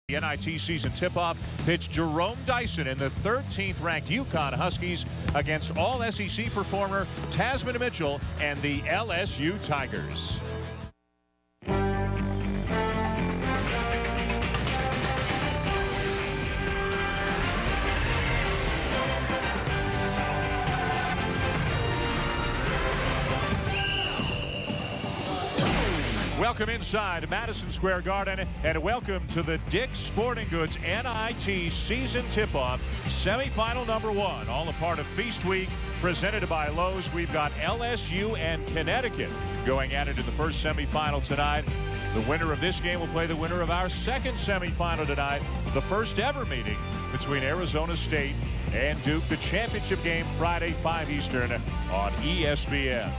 The NIT season tip-off pitched Jerome Dyson and the 13th ranked UConn Huskies against all SEC performer Tasman Mitchell and the LSU Tigers. Welcome inside Madison Square Garden, and welcome to the Dick's Sporting Goods NIT season tip-off, semifinal number 1, all a part of Feast Week, presented by Lowe's. We've got LSU and Connecticut going at it in the first semifinal tonight. The winner of this game will play the winner of our second semifinal tonight, the first ever meeting between Arizona State and Duke, the championship game Friday, 5 Eastern on ESPN.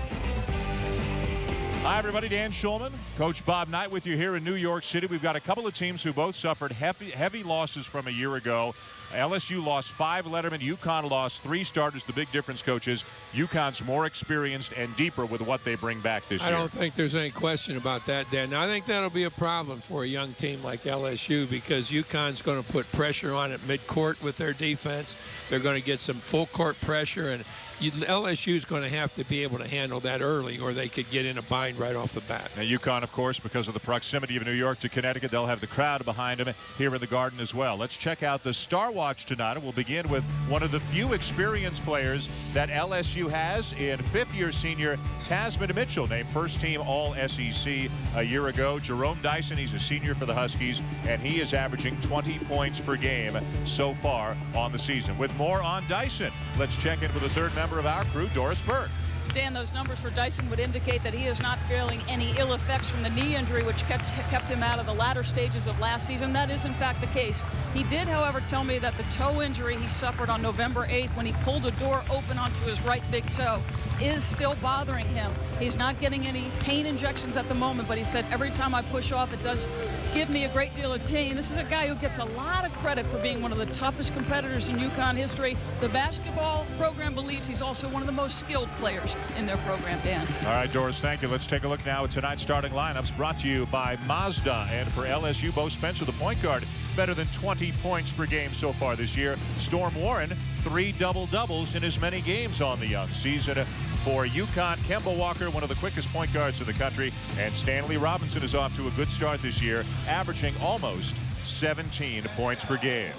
Hi, everybody. Dan Schulman, Coach Bob Knight with you here in New York City. We've got a couple of teams who both suffered heavy losses from a year ago. LSU lost 5 lettermen. UConn lost 3 starters. The big difference, coaches, UConn's more experienced and deeper with what they bring back this year. I don't think there's any question about that, Dan. Now, I think that'll be a problem for a young team like LSU because UConn's going to put pressure on it midcourt with their defense. They're going to get some full court pressure, and LSU is going to have to be able to handle that early, or they could get in a bind right off the bat. Now, UConn, of course, because of the proximity of New York to Connecticut, they'll have the crowd behind them here in the Garden as well. Let's check out the Star Watch tonight, and we'll begin with one of the few experienced players that LSU has in fifth-year senior Tasman Mitchell, named first-team All-SEC a year ago. Jerome Dyson, he's a senior for the Huskies, and he is averaging 20 points per game so far on the season. With more on Dyson, let's check in with the third member of our crew, Doris Burke. Dan, those numbers for Dyson would indicate that he is not feeling any ill effects from the knee injury, which kept him out of the latter stages of last season. That is, in fact, the case. He did, however, tell me that the toe injury he suffered on November 8th when he pulled a door open onto his right big toe is still bothering him. He's not getting any pain injections at the moment, but he said every time I push off, it does give me a great deal of pain. This is a guy who gets a lot of credit for being one of the toughest competitors in UConn history. The basketball program believes he's also one of the most skilled players in their program, Dan. All right, Doris, thank you. Let's take a look now at tonight's starting lineups, brought to you by Mazda. And for LSU, Bo Spencer, the point guard, better than 20 points per game so far this year. Storm Warren, 3 double-doubles in as many games on the young season. For UConn, Kemba Walker, one of the quickest point guards in the country, and Stanley Robinson is off to a good start this year, averaging almost 17 points per game.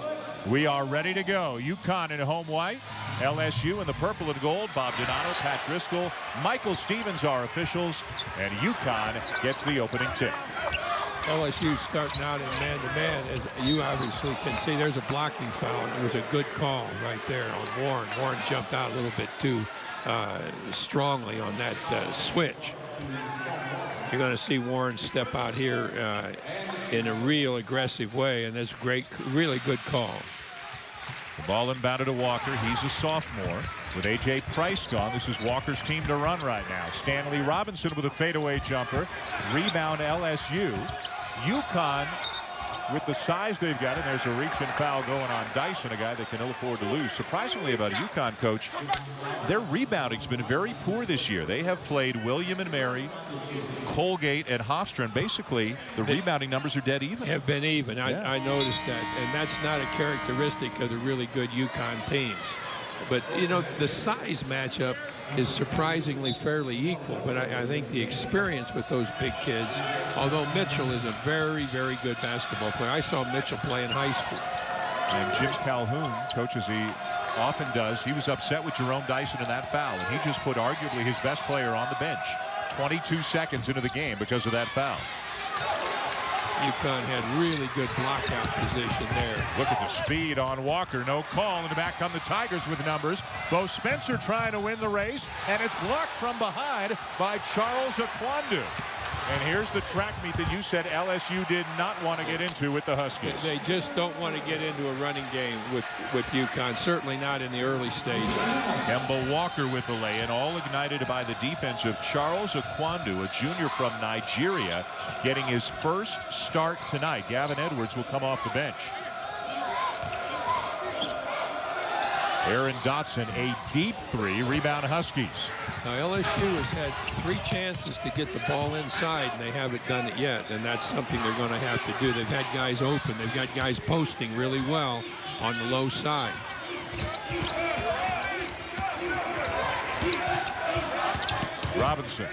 We are ready to go. UConn in home white, LSU in the purple and gold. Bob Donato, Pat Driscoll, Michael Stevens are officials, and UConn gets the opening tip. LSU starting out in man-to-man. As you obviously can see, there's a blocking foul. It was a good call right there on Warren. Warren jumped out a little bit too strongly on that switch. You're going to see Warren step out here in a real aggressive way, and that's great, really good call. The ball inbounded to Walker. He's a sophomore. With A.J. Price gone, this is Walker's team to run right now. Stanley Robinson with a fadeaway jumper. Rebound LSU. UConn, with the size they've got, and there's a reach and foul going on Dyson, a guy that can ill afford to lose. Surprisingly about UConn, coach, their rebounding's been very poor this year. They have played William and Mary, Colgate, and Hofstra, and basically the rebounding numbers are dead even. Have been even. Yeah. I noticed that, and that's not a characteristic of the really good UConn teams. But, you know, the size matchup is surprisingly fairly equal. But I think the experience with those big kids, although Mitchell is a very, very good basketball player. I saw Mitchell play in high school. And Jim Calhoun, coach, as he often does, he was upset with Jerome Dyson in that foul. And he just put arguably his best player on the bench 22 seconds into the game because of that foul. UConn had really good blockout position there. Look at the speed on Walker. No call. And back come the Tigers with numbers. Bo Spencer trying to win the race. And it's blocked from behind by Charles Akwandu. And here's the track meet that you said LSU did not want to get into with the Huskies. They just don't want to get into a running game with UConn, certainly not in the early stages. Kemba Walker with the lay-in, all ignited by the defense of Charles Akwandu, a junior from Nigeria, getting his first start tonight. Gavin Edwards will come off the bench. Aaron Dotson, a deep three. Rebound Huskies. Now LSU has had 3 chances to get the ball inside, and they haven't done it yet, and that's something they're going to have to do. They've had guys open. They've got guys posting really well on the low side. Robinson.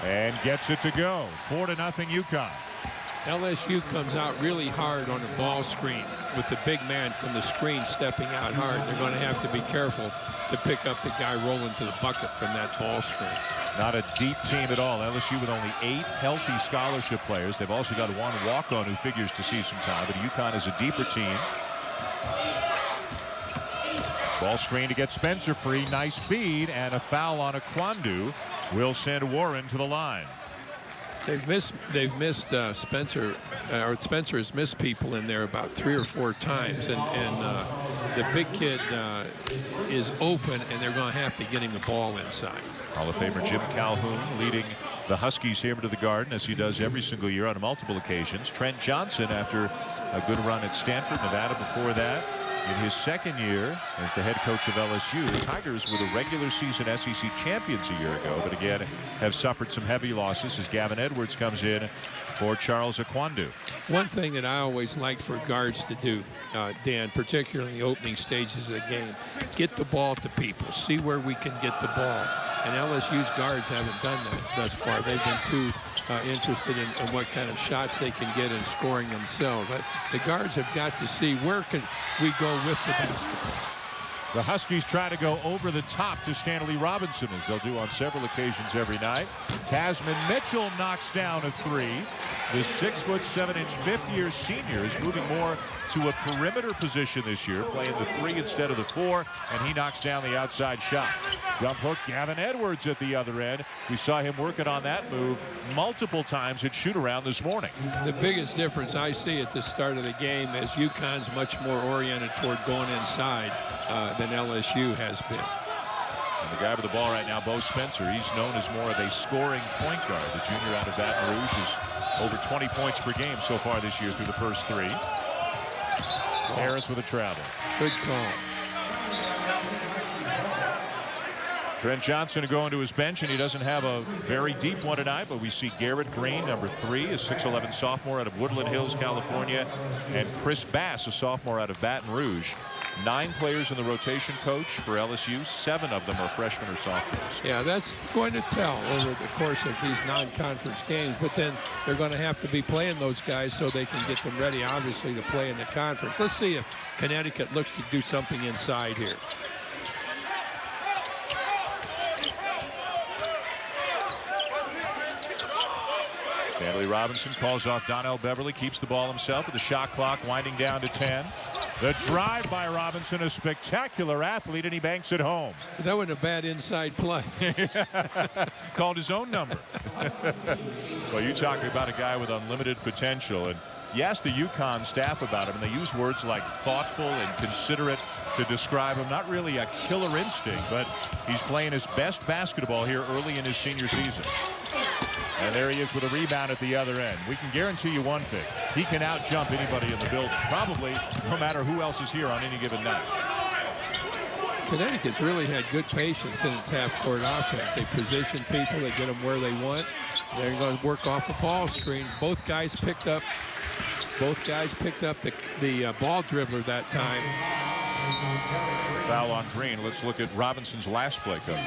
And gets it to go. 4-0 UConn. LSU comes out really hard on the ball screen with the big man from the screen stepping out hard. They're going to have to be careful to pick up the guy rolling to the bucket from that ball screen. Not a deep team at all. LSU with only 8 healthy scholarship players. They've also got 1 walk-on who figures to see some time, but UConn is a deeper team. Ball screen to get Spencer free. Nice feed, and a foul on Akwandu will send Warren to the line. They've missed Spencer, or Spencer has missed people in there about 3 or 4 times, and the big kid is open, and they're going to have to get him the ball inside. Hall of Famer Jim Calhoun leading the Huskies here into the Garden, as he does every single year on multiple occasions. Trent Johnson, after a good run at Stanford, Nevada before that. In his second year as the head coach of LSU, the Tigers were the regular season SEC champions a year ago, but again have suffered some heavy losses as Gavin Edwards comes in for Charles Akwandu. One thing that I always like for guards to do, Dan, particularly in the opening stages of the game, get the ball to people, see where we can get the ball. And LSU's guards haven't done that thus far. They've been too interested in what kind of shots they can get in scoring themselves. The guards have got to see where can we go with the basketball. The Huskies try to go over the top to Stanley Robinson, as they'll do on several occasions every night. Tasman Mitchell knocks down a 3. The 6'7" fifth-year senior is moving more to a perimeter position this year, playing the 3 instead of the 4, and he knocks down the outside shot. Jump hook, Gavin Edwards at the other end. We saw him working on that move multiple times at shoot-around this morning. The biggest difference I see at the start of the game is UConn's much more oriented toward going inside than LSU has been. And the guy with the ball right now, Bo Spencer, he's known as more of a scoring point guard. The junior out of Baton Rouge is over 20 points per game so far this year through the first 3. Harris with a travel. Good call. Trent Johnson to go into his bench, and he doesn't have a very deep one tonight, but we see Garrett Green, number 3, a 6'11" sophomore out of Woodland Hills, California, and Chris Bass, a sophomore out of Baton Rouge. 9 players in the rotation, coach, for LSU. 7 of them are freshmen or sophomores. Yeah, that's going to tell over the course of these non-conference games, but then they're going to have to be playing those guys so they can get them ready, obviously, to play in the conference. Let's see if Connecticut looks to do something inside here. Stanley Robinson calls off Donnell Beverly, keeps the ball himself with the shot clock winding down to 10. The drive by Robinson, a spectacular athlete, and he banks it home. That wasn't a bad inside play. Called his own number. Well, you talking about a guy with unlimited potential, and you ask the UConn staff about him, and they use words like thoughtful and considerate to describe him. Not really a killer instinct, but he's playing his best basketball here early in his senior season. And there he is with a rebound at the other end. We can guarantee you one thing. He can out-jump anybody in the building, probably no matter who else is here on any given night. Connecticut's really had good patience in its half-court offense. They position people, they get them where they want. They're going to work off a ball screen. Both guys picked up the ball dribbler that time. Foul on Green. Let's look at Robinson's last play, Coach.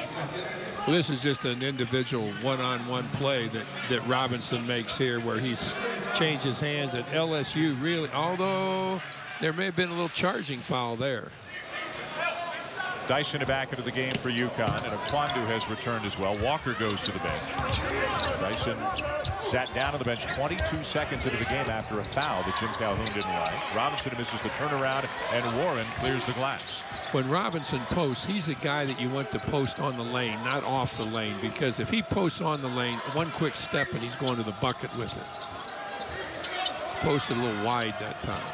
Well, this is just an individual one-on-one play that Robinson makes here, where he's changed his hands at LSU. Really, although there may have been a little charging foul there. Dyson back into the game for UConn, and Akwandu has returned as well. Walker goes to the bench. Dyson sat down on the bench 22 seconds into the game after a foul that Jim Calhoun didn't like. Robinson misses the turnaround, and Warren clears the glass. When Robinson posts, he's a guy that you want to post on the lane, not off the lane, because if he posts on the lane, one quick step and he's going to the bucket with it. Posted a little wide that time.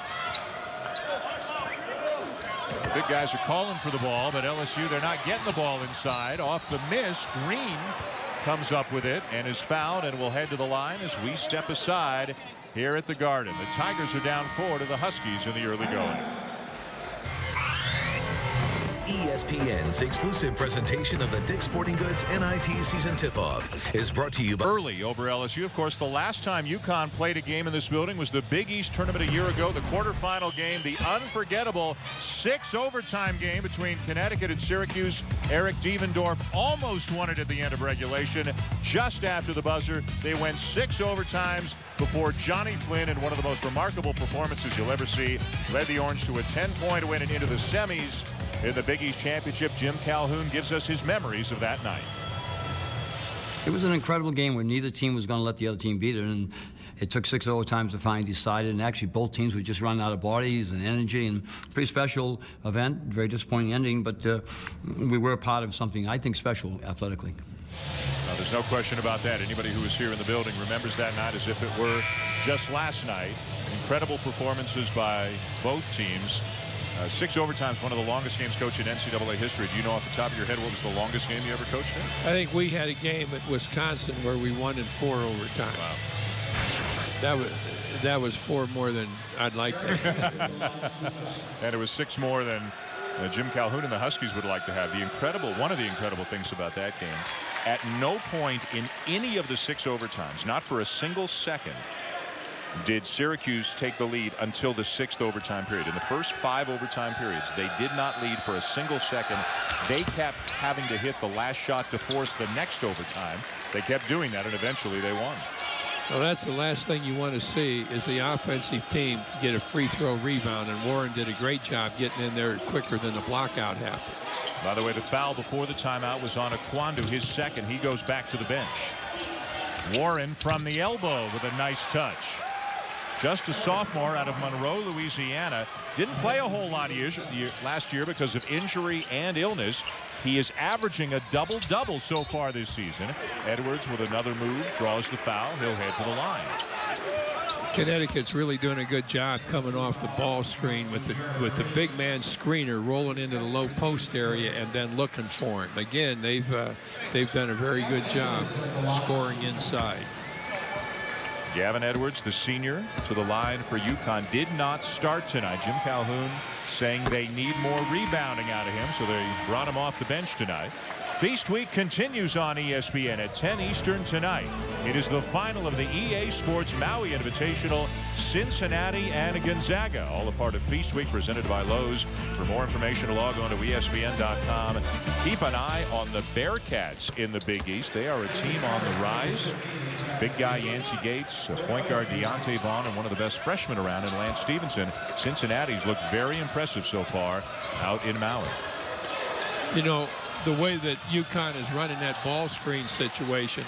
The big guys are calling for the ball, but LSU, they're not getting the ball inside. Off the miss, Green comes up with it and is fouled, and will head to the line as we step aside here at the Garden. The Tigers are down 4 to the Huskies in the early going. ESPN's exclusive presentation of the Dick's Sporting Goods NIT season tip-off is brought to you by... Early over LSU. Of course, the last time UConn played a game in this building was the Big East tournament a year ago, the quarterfinal game, the unforgettable 6 overtime game between Connecticut and Syracuse. Eric Devendorf almost won it at the end of regulation. Just after the buzzer, they went 6 overtimes before Johnny Flynn, in one of the most remarkable performances you'll ever see, led the Orange to a 10-point win and into the semis in the Big East Championship. Jim Calhoun gives us his memories of that night. It was an incredible game where neither team was going to let the other team beat it, and it took 6 overtimes to finally decide it. And actually, both teams were just running out of bodies and energy, and pretty special event. Very disappointing ending, but we were a part of something I think special athletically. There's no question about that. Anybody who was here in the building remembers that night as if it were just last night. Incredible performances by both teams. 6 overtimes, one of the longest games coached in NCAA history. Do you know off the top of your head what was the longest game you ever coached in? I think we had a game at Wisconsin where we won in 4 overtime. Wow. That was 4 more than I'd like to. And it was 6 more than Jim Calhoun and the Huskies would like to have. One of the incredible things about that game, at no point in any of the 6 overtimes, not for a single second, did Syracuse take the lead until the 6th overtime period. In the first 5 overtime periods, they did not lead for a single second. They kept having to hit the last shot to force the next overtime. They kept doing that, and eventually they won. Well, that's the last thing you want to see is the offensive team get a free throw rebound, and Warren did a great job getting in there quicker than the blockout happened. By the way, the foul before the timeout was on Akwandu, his second. He goes back to the bench. Warren from the elbow with a nice touch. Just a sophomore out of Monroe, Louisiana. Didn't play a whole lot last year because of injury and illness. He is averaging a double-double so far this season. Edwards with another move, draws the foul. He'll head to the line. Connecticut's really doing a good job coming off the ball screen with the big man screener rolling into the low post area and then looking for him. Again, they've done a very good job scoring inside. Gavin Edwards, the senior, to the line for UConn, did not start tonight. Jim Calhoun saying they need more rebounding out of him, so they brought him off the bench tonight. Feast Week continues on ESPN at 10 Eastern tonight. It is the final of the EA Sports Maui Invitational, Cincinnati and Gonzaga, all a part of Feast Week presented by Lowe's. For more information, log on to ESPN.com. Keep an eye on the Bearcats in the Big East. They are a team on the rise. Big guy Yancey Gates, point guard Deontay Vaughn, and one of the best freshmen around in Lance Stevenson. Cincinnati's looked very impressive so far out in Maui. You know, the way that UConn is running that ball screen situation,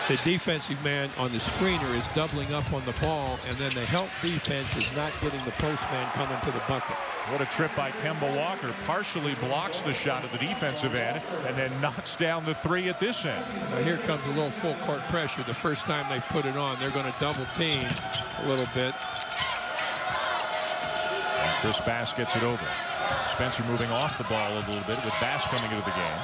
the defensive man on the screener is doubling up on the ball, and then the help defense is not getting the postman coming to the bucket. What a trip by Kemba Walker. Partially blocks the shot at the defensive end and then knocks down the 3 at this end. Now here comes a little full court pressure. The first time they put it on, they're going to double team a little bit. And Chris Bass gets it over. Spencer moving off the ball a little bit with Bass coming into the game.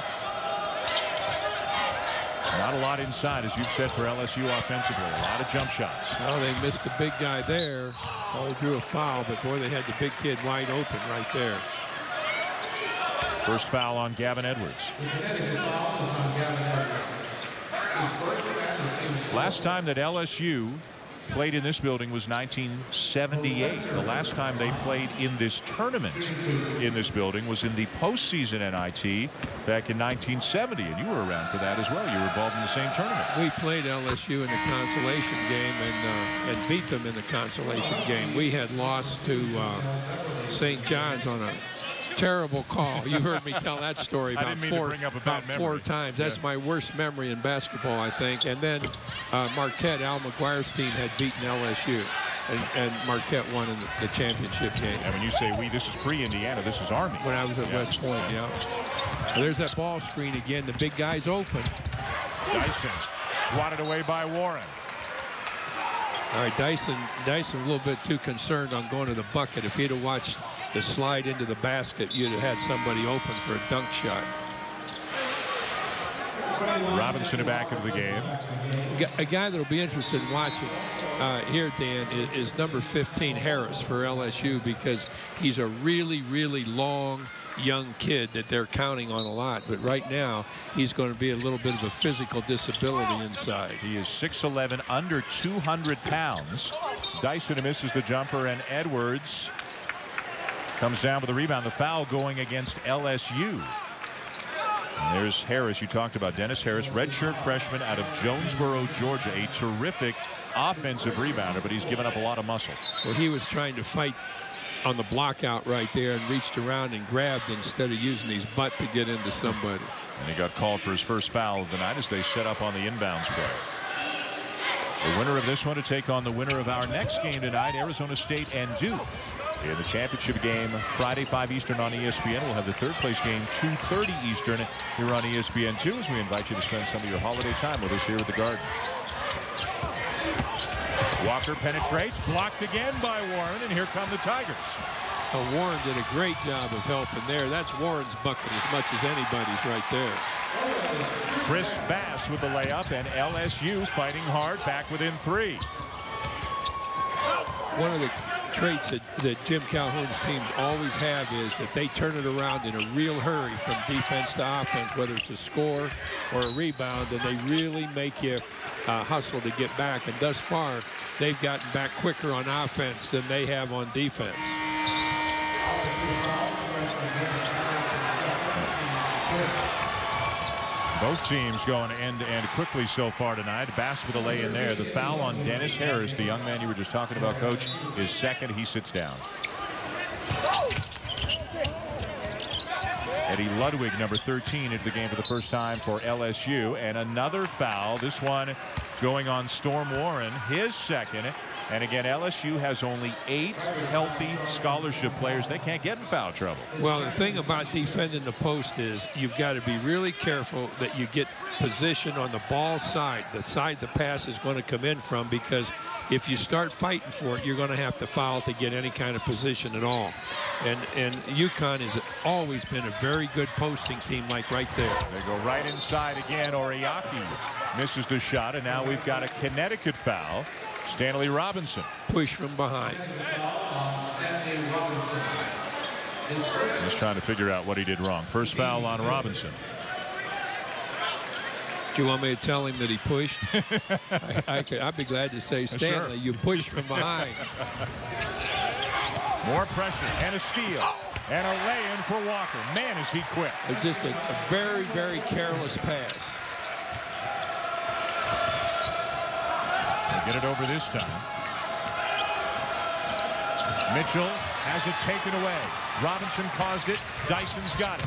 Not a lot inside, as you've said, for LSU offensively. A lot of jump shots. Oh, they missed the big guy there. Oh, they drew a foul, but boy, they had the big kid wide open right there. First foul on Gavin Edwards. Last time that LSU played in this building was 1978. The last time they played in this tournament in this building was in the postseason NIT back in 1970, and you were around for that as well. You were involved in the same tournament. We played LSU in the consolation game and beat them in the consolation game. We had lost to St. John's on a terrible call. You've heard me tell that story about four times. That's my worst memory in basketball, I think. And then Marquette, Al McGuire's team, had beaten LSU, and Marquette won in the championship game. And when you say we, this is pre-Indiana. This is Army. When I was at West Point, yeah. Well, there's that ball screen again. The big guy's open. Dyson swatted away by Warren. All right, Dyson a little bit too concerned on going to the bucket. If he'd have watched the slide into the basket, you'd have had somebody open for a dunk shot. Robinson back into the game. A guy that'll be interested in watching here, Dan, is number 15, Harris, for LSU, because he's a really, really long, young kid that they're counting on a lot. But right now, he's going to be a little bit of a physical disability inside. He is 6'11", under 200 pounds. Dyson misses the jumper, and Edwards comes down with the rebound. The foul going against LSU. And there's Harris. You talked about Dennis Harris, redshirt freshman out of Jonesboro, Georgia. A terrific offensive rebounder, but he's given up a lot of muscle. Well, he was trying to fight on the block out right there and reached around and grabbed instead of using his butt to get into somebody. And he got called for his first foul of the night as they set up on the inbounds play. The winner of this one to take on the winner of our next game tonight, Arizona State and Duke. In the championship game Friday, 5 Eastern on ESPN. We'll have the third place game 2:30 Eastern here on ESPN2 as we invite you to spend some of your holiday time with us here at the Garden. Walker penetrates, blocked again by Warren, and here come the Tigers. Warren did a great job of helping there. That's Warren's bucket as much as anybody's right there. Chris Bass with the layup, and LSU fighting hard back within 3. One of the traits that Jim Calhoun's teams always have is that they turn it around in a real hurry from defense to offense, whether it's a score or a rebound, and they really make you hustle to get back. And thus far, they've gotten back quicker on offense than they have on defense. Both teams going end-to-end quickly so far tonight. Bass with a lay in there. The foul on Dennis Harris, the young man you were just talking about, Coach, is second. He sits down. Eddie Ludwig, number 13, into the game for the first time for LSU. And another foul, this one going on Storm Warren, his second. And again, LSU has only 8 healthy scholarship players. They can't get in foul trouble. Well, the thing about defending the post is you've got to be really careful that you get position on the ball side, the side the pass is going to come in from, because if you start fighting for it, you're going to have to foul to get any kind of position at all. And UConn has always been a very good posting team, like right there. They go right inside again. Oriaki misses the shot, and now we've got a Connecticut foul. Stanley Robinson. Push from behind. He's trying to figure out what he did wrong. First foul on Robinson. Do you want me to tell him that he pushed? I'd be glad to say, Stanley, you pushed from behind. More pressure and a steal. And a lay-in for Walker. Man, is he quick. It's just a very, very careless pass. Get it over this time. Mitchell has it taken away. Robinson caused it. Dyson's got it.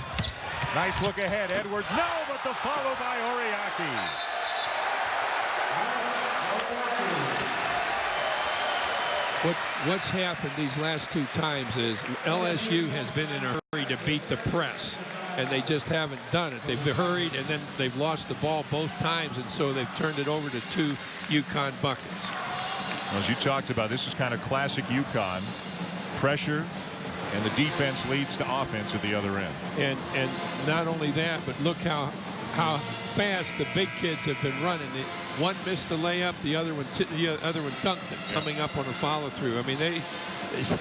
Nice look ahead. Edwards, no, but the follow by Oriaki. What's happened these last 2 times is LSU has been in a hurry to beat the press, and they just haven't done it. They've hurried, and then they've lost the ball both times, and so they've turned it over to 2 UConn buckets. Well, as you talked about, this is kind of classic UConn. Pressure, and the defense leads to offense at the other end. And not only that, but look how fast the big kids have been running. One missed the layup, the other one dunked it, coming up on a follow-through. I mean, they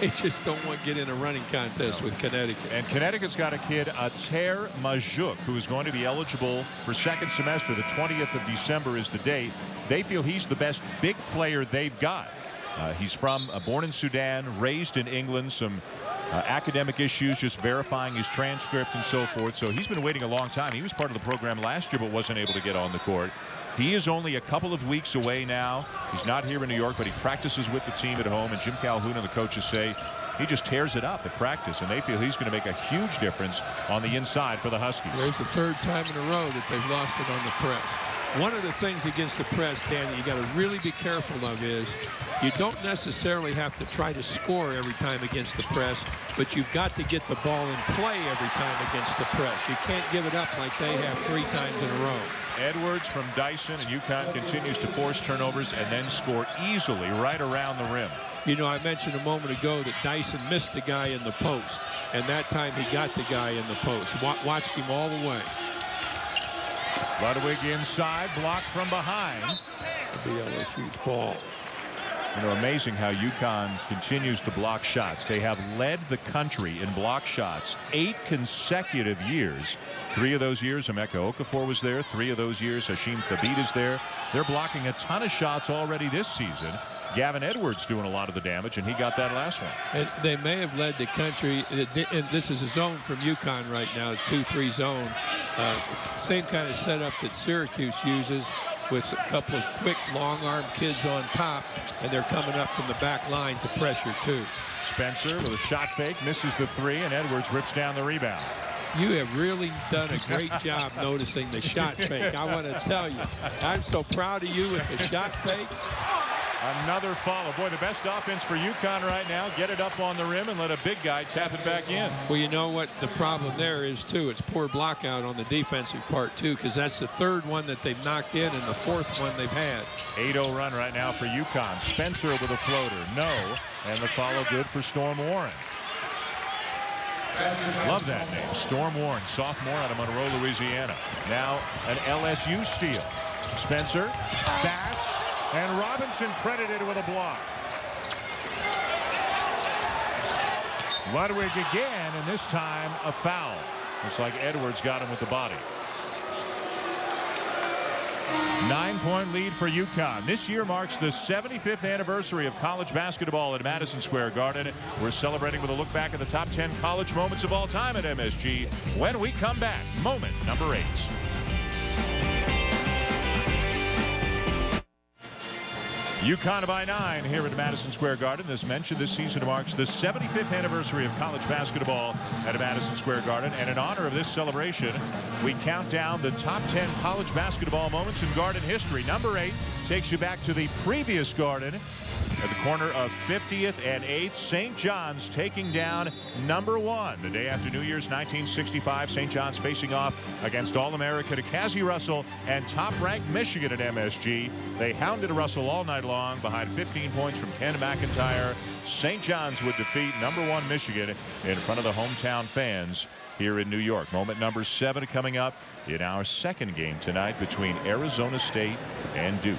just don't want to get in a running contest with Connecticut. And Connecticut's got a kid, Ater Majuk, who is going to be eligible for second semester. The 20th of December is the date. They feel he's the best big player they've got. He's born in Sudan, raised in England, some academic issues, just verifying his transcript and so forth. So he's been waiting a long time. He was part of the program last year, but wasn't able to get on the court. He is only a couple of weeks away now. He's not here in New York, but he practices with the team at home. And Jim Calhoun and the coaches say he just tears it up at practice, and they feel he's going to make a huge difference on the inside for the Huskies. There's the 3rd time in a row that they've lost it on the press. One of the things against the press, Dan, that you got to really be careful of is you don't necessarily have to try to score every time against the press, but you've got to get the ball in play every time against the press. You can't give it up like they have 3 times in a row. Edwards from Dyson, and UConn continues to force turnovers and then score easily right around the rim. You know, I mentioned a moment ago that Dyson missed the guy in the post, and that time he got the guy in the post. Watched him all the way. Ludwig inside, blocked from behind. The LSU's ball. You know, amazing how UConn continues to block shots. They have led the country in block shots 8 consecutive years. 3 of those years, Emeka Okafor was there. 3 of those years, Hashim Thabit is there. They're blocking a ton of shots already this season. Gavin Edwards doing a lot of the damage, and he got that last one. And they may have led the country, and this is a zone from UConn right now, a 2-3 zone. Same kind of setup that Syracuse uses, with a couple of quick, long-arm kids on top, and they're coming up from the back line to pressure, too. Spencer with a shot fake, misses the 3, and Edwards rips down the rebound. You have really done a great job noticing the shot fake. I want to tell you, I'm so proud of you with the shot fake. Another follow. Boy, the best offense for UConn right now. Get it up on the rim and let a big guy tap it back in. Well, you know what the problem there is, too. It's poor block out on the defensive part, too, because that's the 3rd one that they've knocked in and the 4th one they've had. 8-0 run right now for UConn. Spencer with a floater. No. And the follow good for Storm Warren. Love that name. Storm Warren, sophomore out of Monroe, Louisiana. Now an LSU steal. Spencer, Bass, and Robinson credited with a block. Ludwig again, and this time a foul. Looks like Edwards got him with the body. 9-point lead for UConn. This year marks the 75th anniversary of college basketball at Madison Square Garden. We're celebrating with a look back at the top 10 college moments of all time at MSG. When we come back, moment number 8. UConn by 9 here at Madison Square Garden. As mentioned, this season marks the 75th anniversary of college basketball at Madison Square Garden. And in honor of this celebration, we count down the top 10 college basketball moments in Garden history. Number 8 takes you back to the previous Garden at the corner of 50th and 8th. St. John's taking down number 1. The day after New Year's 1965, St. John's facing off against All-American Cassie Russell and top-ranked Michigan at MSG. They hounded Russell all night long behind 15 points from Ken McIntyre. St. John's would defeat number 1 Michigan in front of the hometown fans here in New York. Moment number 7 coming up in our second game tonight between Arizona State and Duke.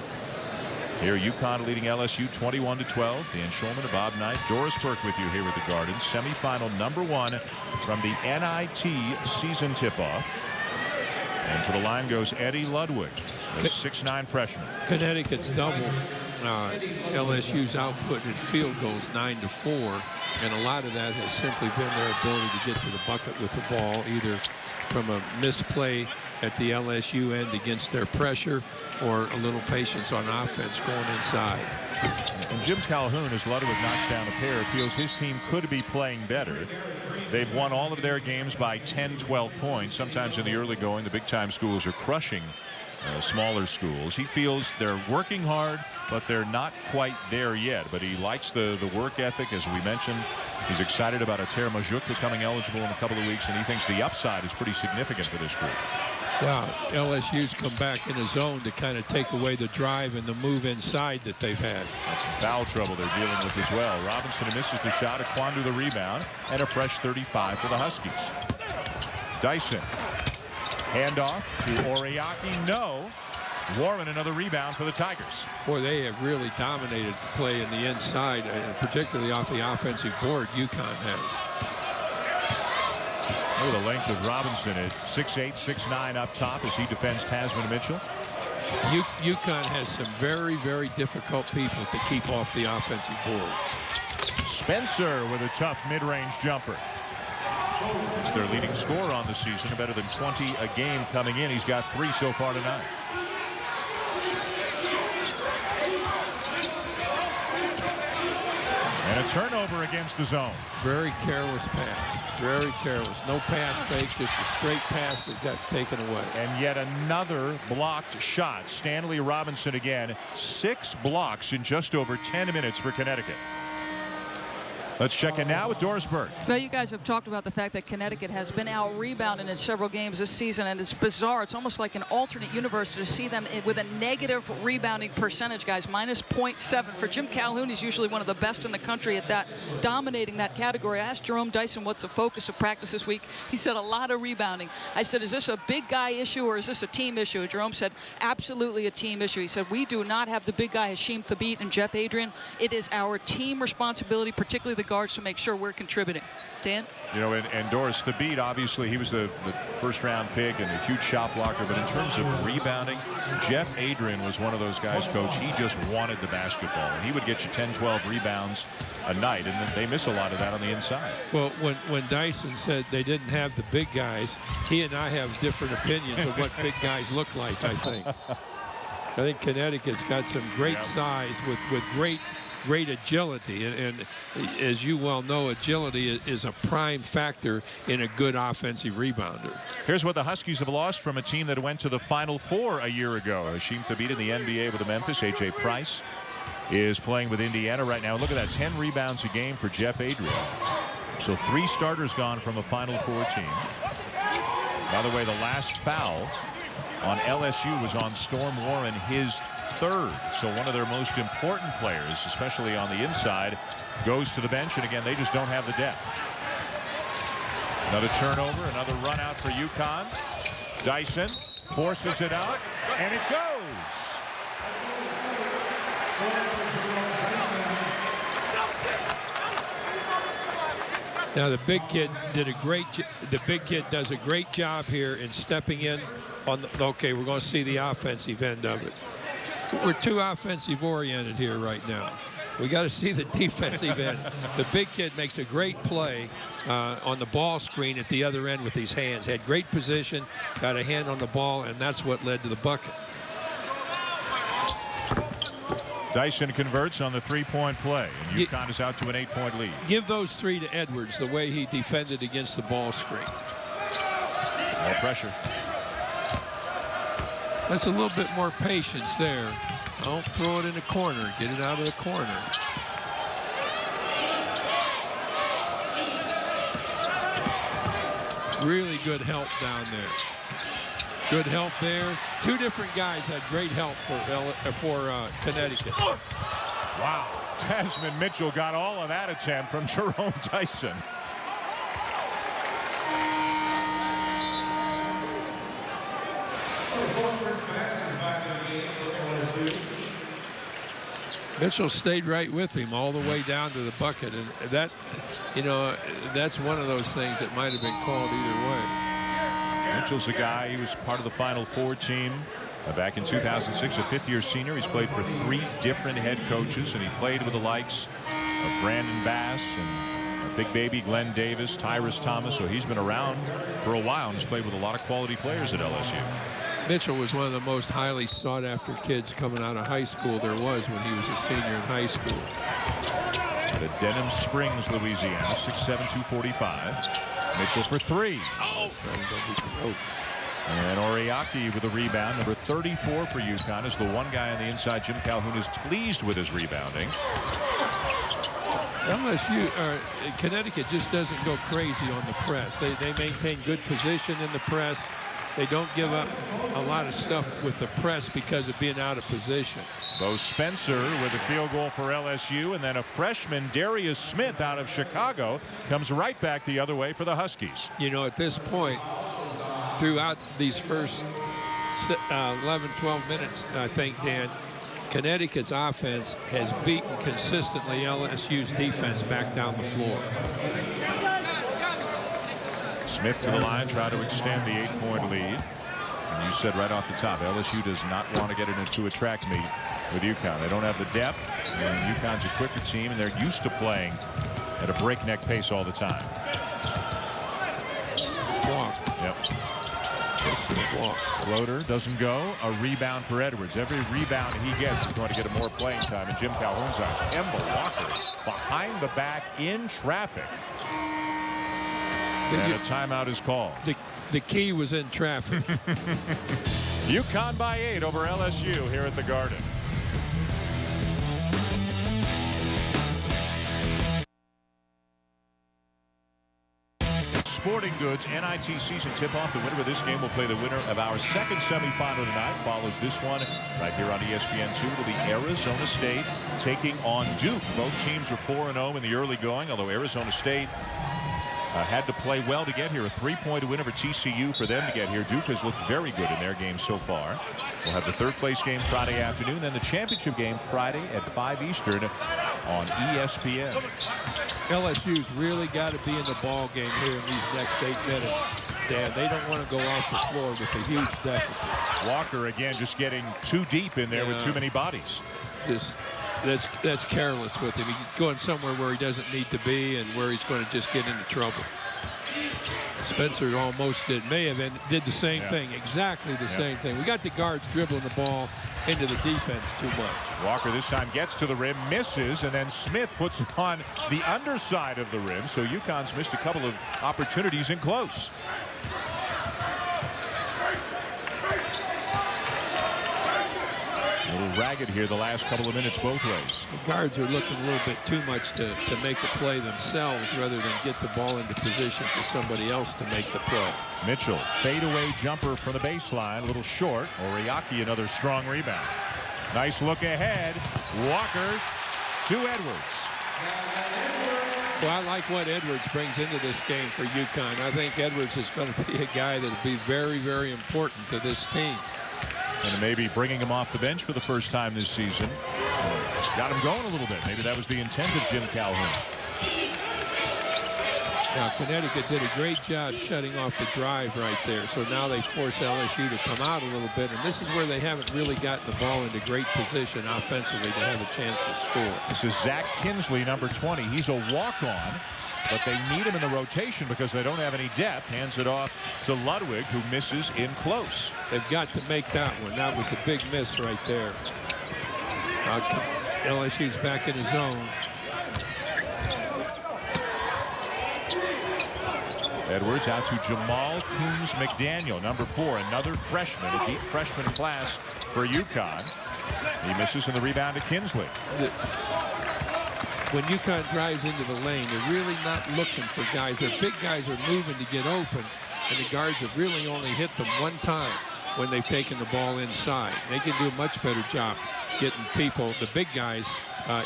Here, UConn leading LSU 21-12. Dan Schulman and Bob Knight. Doris Burke with you here at the Garden. Semifinal number 1 from the NIT season tip-off. And to the line goes Eddie Ludwig, a 6'9" freshman. Connecticut's double LSU's output in field goals 9-4, and a lot of that has simply been their ability to get to the bucket with the ball, either from a misplay at the LSU end against their pressure or a little patience on offense going inside. And Jim Calhoun, as Ludwig knocks down a pair, feels his team could be playing better. They've won all of their games by 10, 12 points. Sometimes in the early going, the big-time schools are crushing smaller schools. He feels they're working hard, but they're not quite there yet. But he likes the work ethic, as we mentioned. He's excited about Ater Majuk becoming eligible in a couple of weeks, and he thinks the upside is pretty significant for this group. Yeah, LSU's come back in the zone to kind of take away the drive and the move inside that they've had. That's some foul trouble they're dealing with as well. Robinson misses the shot, Akwandu the rebound, and a fresh 35 for the Huskies. Dyson. Handoff to Oriaki. No. Warren another rebound for the Tigers. Boy, they have really dominated play in the inside, particularly off the offensive board. UConn has. Oh, the length of Robinson at 6'8", 6'9" up top as he defends Tasman Mitchell. UConn has some very, very difficult people to keep off the offensive board. Spencer with a tough mid-range jumper. It's their leading scorer on the season, better than 20 a game coming in. He's got 3 so far tonight. And a turnover against the zone. Very careless pass. Very careless. No pass fake, just a straight pass that got taken away. And yet another blocked shot. Stanley Robinson again. 6 blocks in just over 10 minutes for Connecticut. Let's check in now with Doris Burke. Now, you guys have talked about the fact that Connecticut has been out-rebounded in several games this season, and it's bizarre. It's almost like an alternate universe to see them with a negative rebounding percentage, guys, minus 0.7. For Jim Calhoun, he's usually one of the best in the country at that, dominating that category. I asked Jerome Dyson what's the focus of practice this week. He said a lot of rebounding. I said, is this a big guy issue or is this a team issue? Jerome said, absolutely a team issue. He said, we do not have the big guy, Hashim Thabit and Jeff Adrian. It is our team responsibility, particularly the guards, to make sure we're contributing. Dan? You know, and Doris, Thabit, obviously, he was the first-round pick and a huge shot blocker. But in terms of rebounding, Jeff Adrian was one of those guys, Coach. He just wanted the basketball. And he would get you 10, 12 rebounds a night. And then they miss a lot of that on the inside. Well, when Dyson said they didn't have the big guys, he and I have different opinions of what big guys look like, I think. I think Connecticut's got some great size with great agility, and as you well know, agility is a prime factor in a good offensive rebounder. Here's what the Huskies have lost from a team that went to the Final Four a year ago. Hashim Thabit in the NBA with the Memphis. A.J. Price is playing with Indiana right now. Look at that, 10 rebounds a game for Jeff Adrian. So 3 starters gone from a Final Four team. By the way, the last foul on LSU was on Storm Warren, his 3rd. So one of their most important players, especially on the inside, goes to the bench. And again, they just don't have the depth. Another turnover, another run out for UConn. Dyson forces it out, and it goes. Now the big kid does a great job here in stepping in on the, okay, we're going to see the offensive end of it. We're too offensive oriented here right now. We got to see the defensive end. The big kid makes a great play on the ball screen at the other end with his hands. Had great position, got a hand on the ball, and that's what led to the bucket. Dyson converts on the 3-point play, and UConn is out to an 8-point lead. Give those 3 to Edwards, the way he defended against the ball screen. More pressure. That's a little bit more patience there. Don't throw it in the corner. Get it out of the corner. Really good help down there. Good help there. 2 different guys had great help for Connecticut. Wow. Desmond Mitchell got all of that attempt from Jerome Dyson. Mitchell stayed right with him all the way down to the bucket, and that, you know, that's one of those things that might have been called either way. Mitchell's a guy, he was part of the Final Four team back in 2006, a 5th-year senior. He's played for 3 different head coaches, and he played with the likes of Brandon Bass and Big Baby Glenn Davis, Tyrus Thomas. So he's been around for a while and has played with a lot of quality players at LSU. Mitchell was one of the most highly sought-after kids coming out of high school there was when he was a senior in high school. The Denham Springs, Louisiana, 6'7", 245. Mitchell for 3. And Oriaki with a rebound, number 34 for UConn, is the one guy on the inside Jim Calhoun is pleased with his rebounding. LSU, Connecticut just doesn't go crazy on the press. They maintain good position in the press. They don't give up a lot of stuff with the press because of being out of position. Bo Spencer with a field goal for LSU, and then a freshman, Darius Smith, out of Chicago, comes right back the other way for the Huskies. You know, at this point, throughout these first 11, 12 minutes, I think, Dan, Connecticut's offense has beaten consistently LSU's defense back down the floor. Smith to the line, try to extend the 8-point lead. And you said right off the top, LSU does not want to get into a track meet with UConn. They don't have the depth, and UConn's a quicker team, and they're used to playing at a breakneck pace all the time. Walk. Yep. Walk. Floater doesn't go. A rebound for Edwards. Every rebound he gets is going to get a more playing time in Jim Calhoun's eyes. Kemba Walker behind the back in traffic. And a timeout is called. The key was in traffic. UConn by 8 over LSU here at the Garden. Sporting Goods NIT season tip-off. The winner of this game will play the winner of our second semifinal tonight. Follows this one right here on ESPN2. It'll be Arizona State taking on Duke. Both teams are 4-0 in the early going, although Arizona State had to play well to get here. A 3-point win over TCU for them to get here. Duke has looked very good in their game so far. We'll have the third-place game Friday afternoon, then the championship game Friday at 5 Eastern on ESPN. LSU's really got to be in the ball game here in these next 8 minutes. Dan, they don't want to go off the floor with a huge deficit. Walker again just getting too deep in there with too many bodies. That's careless with him. He's going somewhere where he doesn't need to be and where he's going to just get into trouble. Spencer almost did the same thing, exactly the same thing. We got the guards dribbling the ball into the defense too much. Walker this time gets to the rim, misses, and then Smith puts it on the underside of the rim. So UConn's missed a couple of opportunities in close. A little ragged here the last couple of minutes both ways. The guards are looking a little bit too much to make the play themselves rather than get the ball into position for somebody else to make the play. Mitchell, fadeaway jumper from the baseline, a little short. Oriaki, another strong rebound. Nice look ahead. Walker to Edwards. Well, I like what Edwards brings into this game for UConn. I think Edwards is going to be a guy that will be very, very important to this team. And maybe bringing him off the bench for the first time this season. Got him going a little bit. Maybe that was the intent of Jim Calhoun. Now, Connecticut did a great job shutting off the drive right there. So now they force LSU to come out a little bit. And this is where they haven't really gotten the ball into great position offensively to have a chance to score. This is Zach Kinsley, number 20. He's a walk-on. But they need him in the rotation because they don't have any depth. Hands it off to Ludwig, who misses in close. They've got to make that one. That was a big miss right there. LSU's back in the zone. Edwards out to Jamal Coombs McDaniel, number 4, another freshman, a deep freshman class for UConn. He misses in the rebound to Kinsley. When UConn drives into the lane, they're really not looking for guys. Their big guys are moving to get open, and the guards have really only hit them one time when they've taken the ball inside. They can do a much better job getting people, the big guys,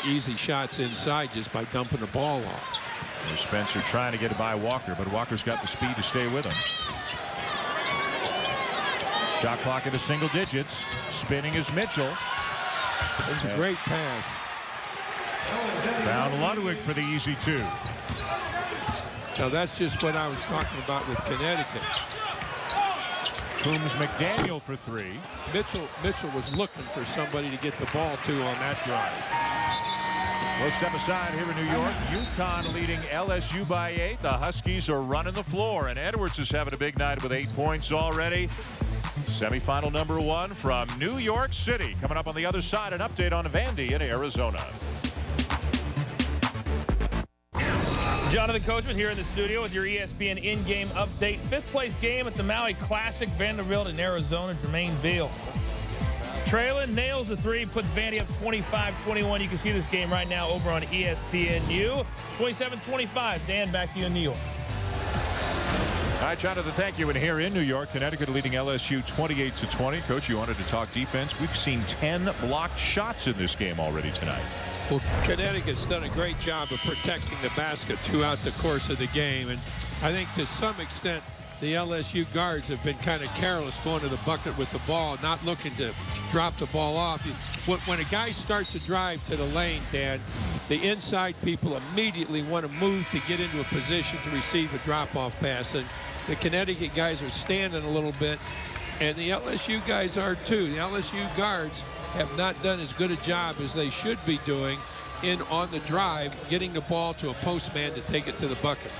easy shots inside just by dumping the ball off. There's Spencer trying to get it by Walker, but Walker's got the speed to stay with him. Shot clock into single digits. Spinning is Mitchell. It's a great pass. Found Ludwig for the easy 2. Now that's just what I was talking about with Connecticut. Coombs McDaniel for 3. Mitchell was looking for somebody to get the ball to on that drive. We'll step aside here in New York. UConn leading LSU by 8. The Huskies are running the floor, and Edwards is having a big night with 8 points already. Semifinal number 1 from New York City. Coming up on the other side, an update on Vandy in Arizona. Jonathan Coachman here in the studio with your ESPN in-game update. 5th place game at the Maui Classic, Vanderbilt in Arizona, Jermaine Beal. Traylon nails the 3, puts Vandy up 25-21. You can see this game right now over on ESPNU. 27-25. Dan, back to you in New York. All right, Jonathan, thank you. And here in New York, Connecticut leading LSU 28-20. Coach, you wanted to talk defense. We've seen 10 blocked shots in this game already tonight. Well, Connecticut's done a great job of protecting the basket throughout the course of the game. And I think to some extent, the LSU guards have been kind of careless going to the bucket with the ball, not looking to drop the ball off. When a guy starts to drive to the lane, Dan, the inside people immediately want to move to get into a position to receive a drop-off pass. And the Connecticut guys are standing a little bit, and the LSU guys are too. The LSU guards have not done as good a job as they should be doing on the drive, getting the ball to a post man to take it to the bucket.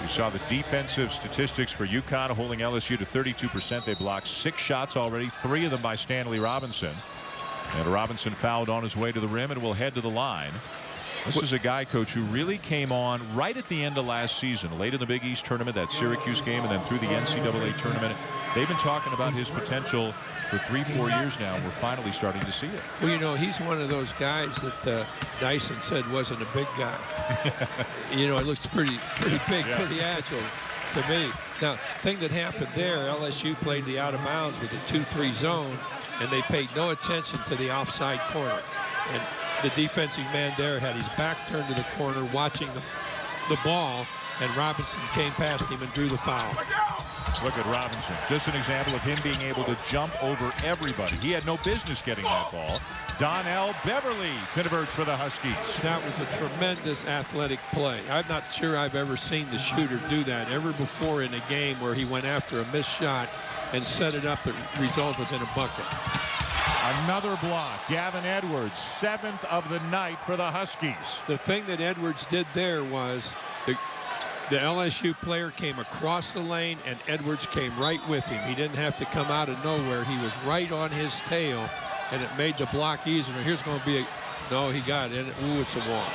You saw the defensive statistics for UConn holding LSU to 32%. They blocked 6 shots already, 3 of them by Stanley Robinson. And Robinson fouled on his way to the rim and will head to the line. This is a guy, Coach, who really came on right at the end of last season, late in the Big East tournament, that Syracuse game, and then through the NCAA tournament. They've been talking about his potential for 3-4 years now, and we're finally starting to see it. Well, you know, he's one of those guys that Dyson said wasn't a big guy. You know, it looks pretty big, pretty agile. to me. Now, thing that happened there, LSU played the out of bounds with the 2-3 zone, and they paid no attention to the offside corner. And the defensive man there had his back turned to the corner watching the ball, and Robinson came past him and drew the foul. Look at Robinson. Just an example of him being able to jump over everybody. He had no business getting that ball. Donnell Beverly converts for the Huskies. That was a tremendous athletic play. I'm not sure I've ever seen the shooter do that ever before in a game where he went after a missed shot and set it up that resulted in a bucket. Another block. Gavin Edwards, 7th of the night for the Huskies. The thing that Edwards did there was the LSU player came across the lane, and Edwards came right with him. He didn't have to come out of nowhere. He was right on his tail, and it made the block easier. Here's going to be no, he got it. Ooh, it's a walk.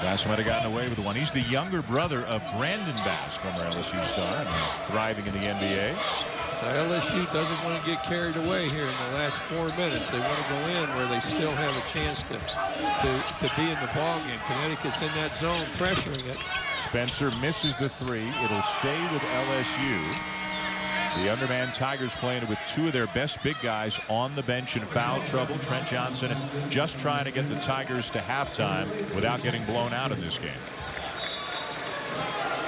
Bass might have gotten away with one. He's the younger brother of Brandon Bass, former LSU star, and thriving in the NBA. LSU doesn't want to get carried away here in the last 4 minutes. They want to go in where they still have a chance to be in the ballgame. Connecticut's in that zone, pressuring it. Spencer misses the 3. It'll stay with LSU. The underman Tigers playing it with 2 of their best big guys on the bench in foul trouble. Trent Johnson just trying to get the Tigers to halftime without getting blown out in this game.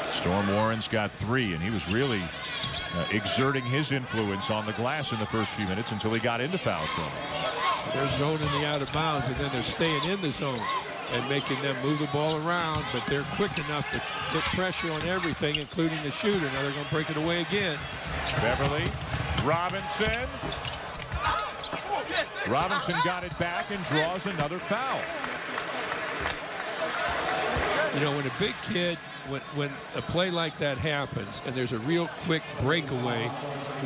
Storm Warren's got 3, and he was really exerting his influence on the glass in the first few minutes until he got into foul trouble. They're zoning the out of bounds, and then they're staying in the zone and making them move the ball around, but they're quick enough to put pressure on everything, including the shooter. Now they're going to break it away again. Beverly, Robinson. Robinson got it back and draws another foul. You know, when a big kid, when a play like that happens and there's a real quick breakaway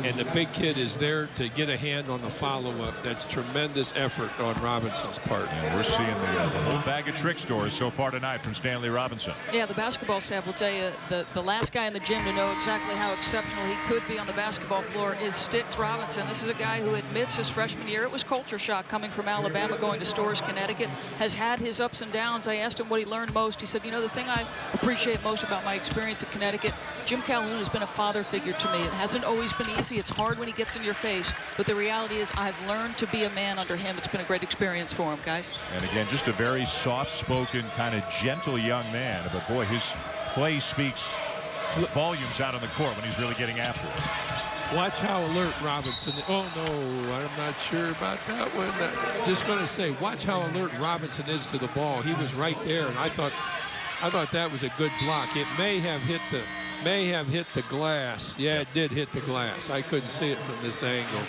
and the big kid is there to get a hand on the follow-up, that's tremendous effort on Robinson's part. And we're seeing the whole bag of trick stores so far tonight from Stanley Robinson. Yeah, the basketball staff will tell you the last guy in the gym to know exactly how exceptional he could be on the basketball floor is Sticks Robinson. This is a guy who admits his freshman year it was culture shock coming from Alabama, going to Storrs, Connecticut, has had his ups and downs. I asked him what he learned most. He said, you know, the thing I appreciate most about my experience at Connecticut, Jim Calhoun has been a father figure to me. It hasn't always been easy. It's hard when he gets in your face, but the reality is I've learned to be a man under him. It's been a great experience for him, guys. And again, just a very soft-spoken, kind of gentle young man, but boy, his play speaks volumes out on the court when he's really getting after it. Watch how alert Robinson. Oh, no, I'm not sure about that one. Just going to say, watch how alert Robinson is to the ball. He was right there, and I thought that was a good block. It may have hit the glass. Yeah, it did hit the glass. I couldn't see it from this angle.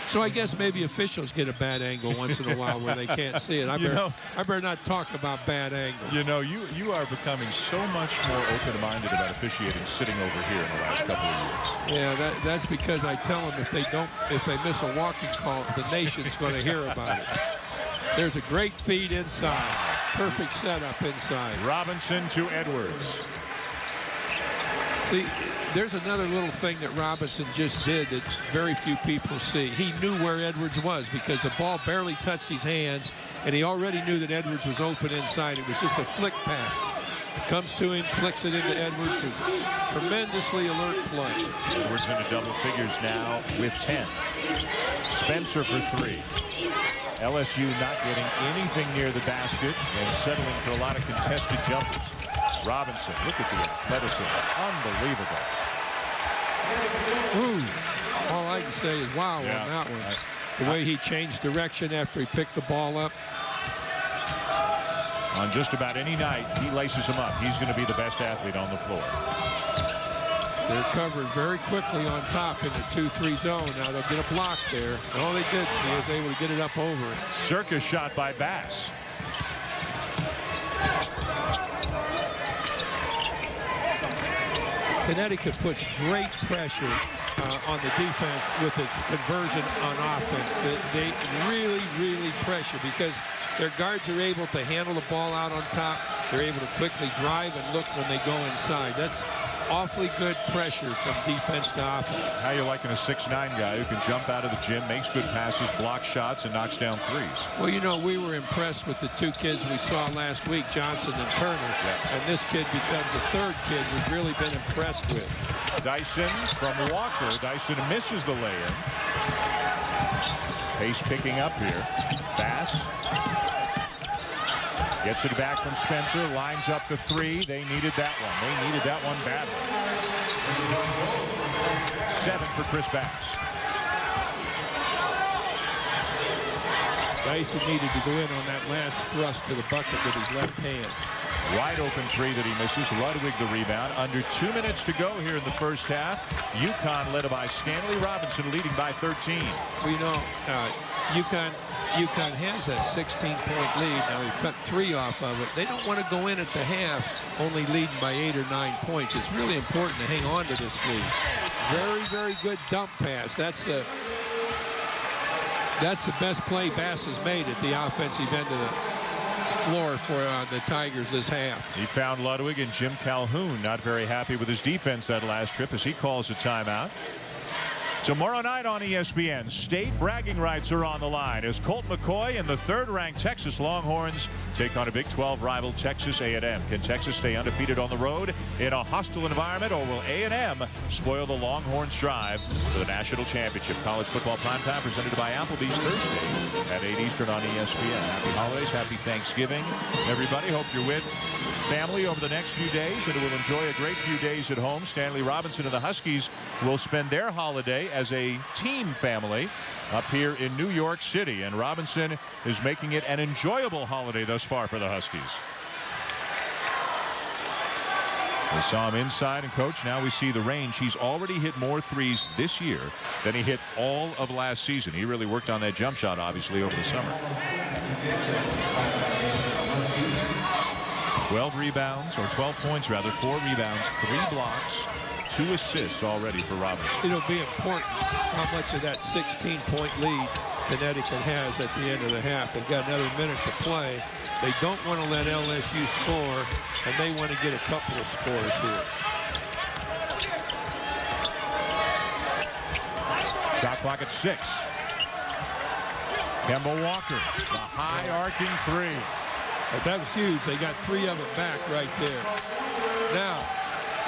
So I guess maybe officials get a bad angle once in a while where they can't see it. I better not talk about bad angles. You know, you are becoming so much more open-minded about officiating sitting over here in the last couple of years. Yeah, that's because I tell them if they miss a walking call, the nation's going to hear about it. There's a great feed inside. Perfect setup inside. Robinson to Edwards. See, there's another little thing that Robinson just did that very few people see. He knew where Edwards was because the ball barely touched his hands, and he already knew that Edwards was open inside. It was just a flick pass. Comes to him, flicks it into Edwards. It's a tremendously alert play. Edwards into double figures now with 10. Spencer for 3. LSU not getting anything near the basket and settling for a lot of contested jumpers. Robinson, look at the athleticism. Unbelievable. Ooh. All I can say is wow on that one. The way he changed direction after he picked the ball up. On just about any night, he laces him up. He's going to be the best athlete on the floor. They're covered very quickly on top in the 2-3 zone. Now they'll get a block there. All they did, he was able to get it up over it. Circus shot by Bass. Connecticut puts great pressure on the defense with its conversion on offense. They really, really pressure because their guards are able to handle the ball out on top. They're able to quickly drive and look when they go inside. awfully good pressure from defense to offense. How you liking a 6'9" guy who can jump out of the gym, makes good passes, blocks shots, and knocks down threes? Well, you know, we were impressed with the two kids we saw last week, Johnson and Turner. Yeah. And this kid becomes the third kid we've really been impressed with. Dyson from Walker. Dyson misses the lay-in. Pace picking up here. Bass gets it back from Spencer. Lines up the three. They needed that one. They needed that one badly. 7 for Chris Bass. Dyson needed to go in on that last thrust to the bucket with his left hand. Wide open three that he misses. Ludwig the rebound. Under 2 minutes to go here in the first half. UConn led by Stanley Robinson, leading by 13. We know UConn has that 16-point lead. Now we've cut 3 off of it. They don't want to go in at the half only leading by 8 or 9 points. It's really important to hang on to this lead. Very, very good dump pass. That's the best play Bass has made at the offensive end of the floor for the Tigers this half. He found Ludwig, and Jim Calhoun not very happy with his defense that last trip as he calls a timeout. Tomorrow night on ESPN, state bragging rights are on the line as Colt McCoy and the third-ranked Texas Longhorns take on a Big 12 rival Texas A&M. Can Texas stay undefeated on the road in a hostile environment, or will A&M spoil the Longhorns' drive for the national championship? College football primetime presented by Applebee's Thursday at 8 Eastern on ESPN. Happy holidays, happy Thanksgiving, everybody. Hope you're with family over the next few days and will enjoy a great few days at home. Stanley Robinson and the Huskies will spend their holiday as a team family up here in New York City, and Robinson is making it an enjoyable holiday thus far for the Huskies. We saw him inside, and coach, now we see the range. He's already hit more threes this year than he hit all of last season. He really worked on that jump shot, obviously, over the summer. 12 rebounds, or 12 points rather, 4 rebounds, 3 blocks, 2 assists already for Robinson. It'll be important how much of that 16-point lead Connecticut has at the end of the half. They've got another minute to play. They don't want to let LSU score, and they want to get a couple of scores here. Shot clock at 6. Kemba Walker, the high arcing three. But that was huge. They got 3 of them back right there. Now,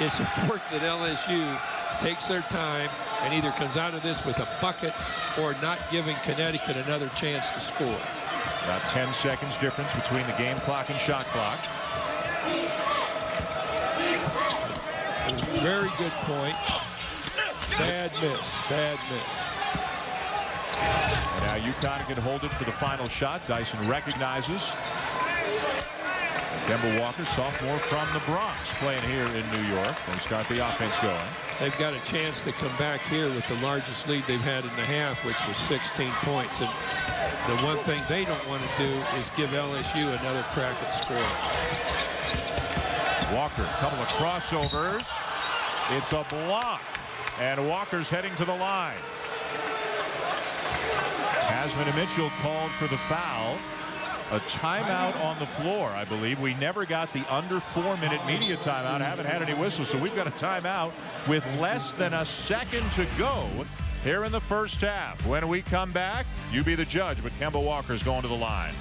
it's important that LSU takes their time and either comes out of this with a bucket or not giving Connecticut another chance to score. About 10 seconds difference between the game clock and shot clock. Very good point. Bad miss. Bad miss. And now UConn can hold it for the final shot. Dyson recognizes. Kemba Walker, sophomore from the Bronx, playing here in New York. They start the offense going. They've got a chance to come back here with the largest lead they've had in the half, which was 16 points. And the one thing they don't want to do is give LSU another crack at scoring. Walker, a couple of crossovers. It's a block. And Walker's heading to the line. Tasman and Mitchell called for the foul. A timeout on the floor, I believe. We never got the under 4-minute media timeout. Haven't had any whistles, so we've got a timeout with less than a second to go here in the first half. When we come back, you be the judge, but Kemba Walker's going to the line.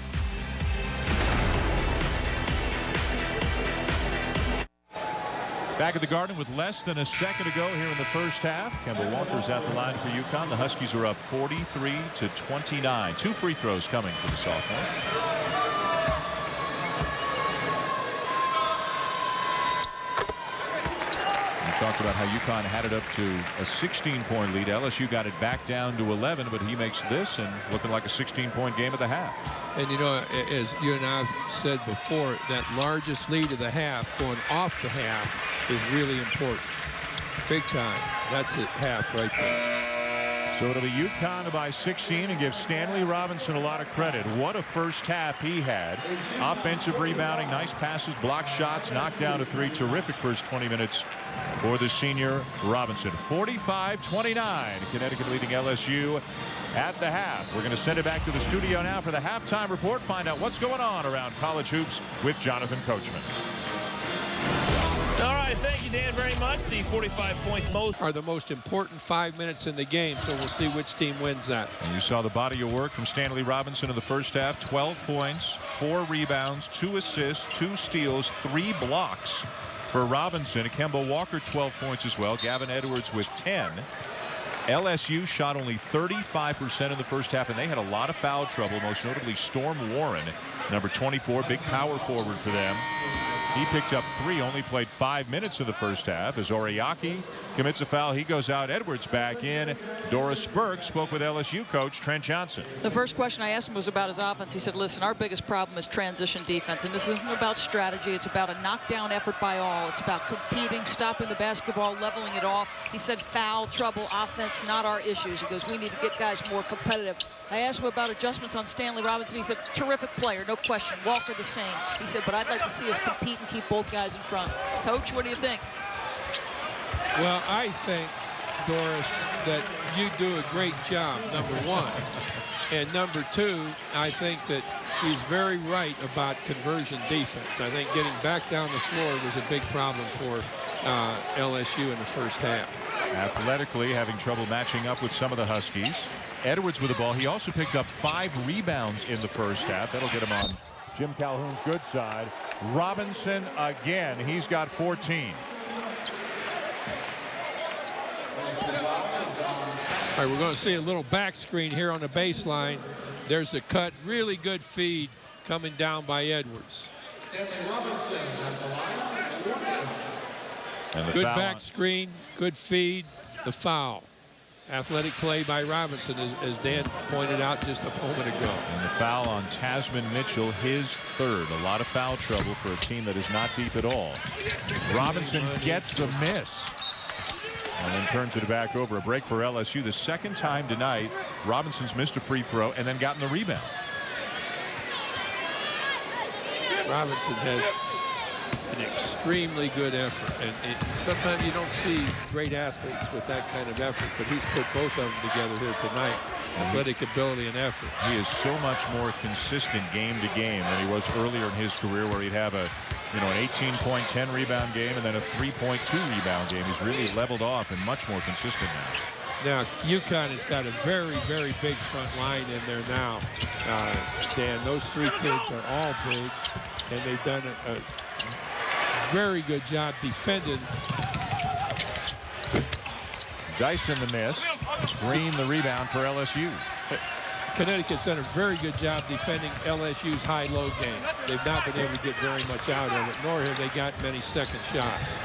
Back at the Garden with less than a second to go here in the first half. Kemba Walker's at the line for UConn. The Huskies are up 43-29. 2 free throws coming for the sophomore. We talked about how UConn had it up to a 16-point lead. LSU got it back down to 11, but he makes this and looking like a 16-point game at the half. And, you know, as you and I have said before, that largest lead of the half going off the half is really important. Big time. That's it, half right there. So it'll be UConn by 16 and give Stanley Robinson a lot of credit. What a first half he had. Offensive rebounding, nice passes, block shots, knocked down a 3. Terrific first 20 minutes for the senior Robinson. 45-29. Connecticut leading LSU at the half. We're going to send it back to the studio now for the halftime report. Find out what's going on around college hoops with Jonathan Coachman. All right, right, thank you, Dan, very much. The 45 points most Are the most important 5 minutes in the game, so we'll see which team wins that. And you saw the body of work from Stanley Robinson in the first half. 12 points, 4 rebounds, 2 assists, 2 steals, 3 blocks for Robinson. Kemba Walker, 12 points as well. Gavin Edwards with 10. LSU shot only 35% in the first half, and they had a lot of foul trouble, most notably Storm Warren, number 24, big power forward for them. He picked up 3, only played 5 minutes in the first half. As Oriaki commits a foul, he goes out. Edwards back in. Doris Burke spoke with LSU coach Trent Johnson. The first question I asked him was about his offense. He said, listen, our biggest problem is transition defense, and this isn't about strategy. It's about a knockdown effort by all. It's about competing, stopping the basketball, leveling it off. He said foul trouble, offense, not our issues. He goes, we need to get guys more competitive. I asked him about adjustments on Stanley Robinson. He said, terrific player, no question. Walker the same. He said, but I'd like to see us compete and keep both guys in front. Coach, what do you think? Well, I think, Doris, that you do a great job, number one. And number two, I think that he's very right about conversion defense. I think getting back down the floor was a big problem for LSU in the first half. Athletically having trouble matching up with some of the Huskies. Edwards with the ball. He also picked up 5 rebounds in the first half. That'll get him on Jim Calhoun's good side. Robinson again. He's got 14. All right, we're going to see a little back screen here on the baseline. There's a cut, really good feed coming down by Edwards. And the good foul back screen, good feed, the foul. Athletic play by Robinson, as Dan pointed out just a moment ago. And the foul on Tasman Mitchell, his 3rd. A lot of foul trouble for a team that is not deep at all. Robinson gets the miss. And then turns it back over. A break for LSU. The second time tonight, Robinson's missed a free throw and then gotten the rebound. Robinson has an extremely good effort. And sometimes you don't see great athletes with that kind of effort, but he's put both of them together here tonight. Athletic ability and effort. He is so much more consistent game to game than he was earlier in his career, where he'd have an 18-point, 10-rebound game and then a 3.2 rebound game. He's really leveled off and much more consistent now. Now, UConn has got a very, very big front line in there now. Dan, those 3 kids are all big, and they've done a very good job defending. Dyson the miss. Green the rebound for LSU. Connecticut's done a very good job defending LSU's high-low game. They've not been able to get very much out of it, nor have they got many second shots.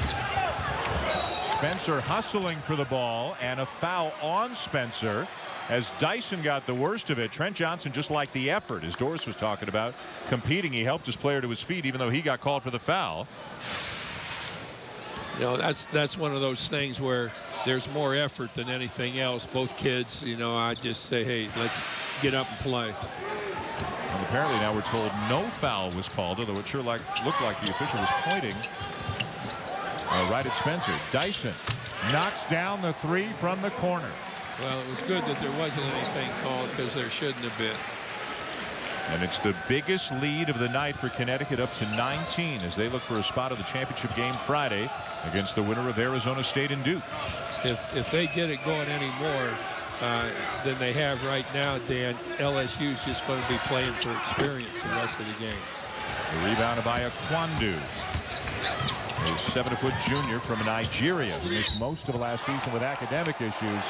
Spencer hustling for the ball, and a foul on Spencer as Dyson got the worst of it. Trent Johnson just liked the effort, as Doris was talking about, competing. He helped his player to his feet, even though he got called for the foul. You know, that's one of those things where there's more effort than anything else. Both kids, I just say, hey, let's get up and play. And apparently now we're told no foul was called, although it sure looked like the official was pointing right at Spencer. Dyson knocks down the 3 from the corner. Well, it was good that there wasn't anything called, because there shouldn't have been. And it's the biggest lead of the night for Connecticut, up to 19, as they look for a spot of the championship game Friday against the winner of Arizona State and Duke. If they get it going any more than they have right now, Dan, LSU's just going to be playing for experience the rest of the game. The rebound by Akwandu. A 7-foot junior from Nigeria who missed most of last season with academic issues.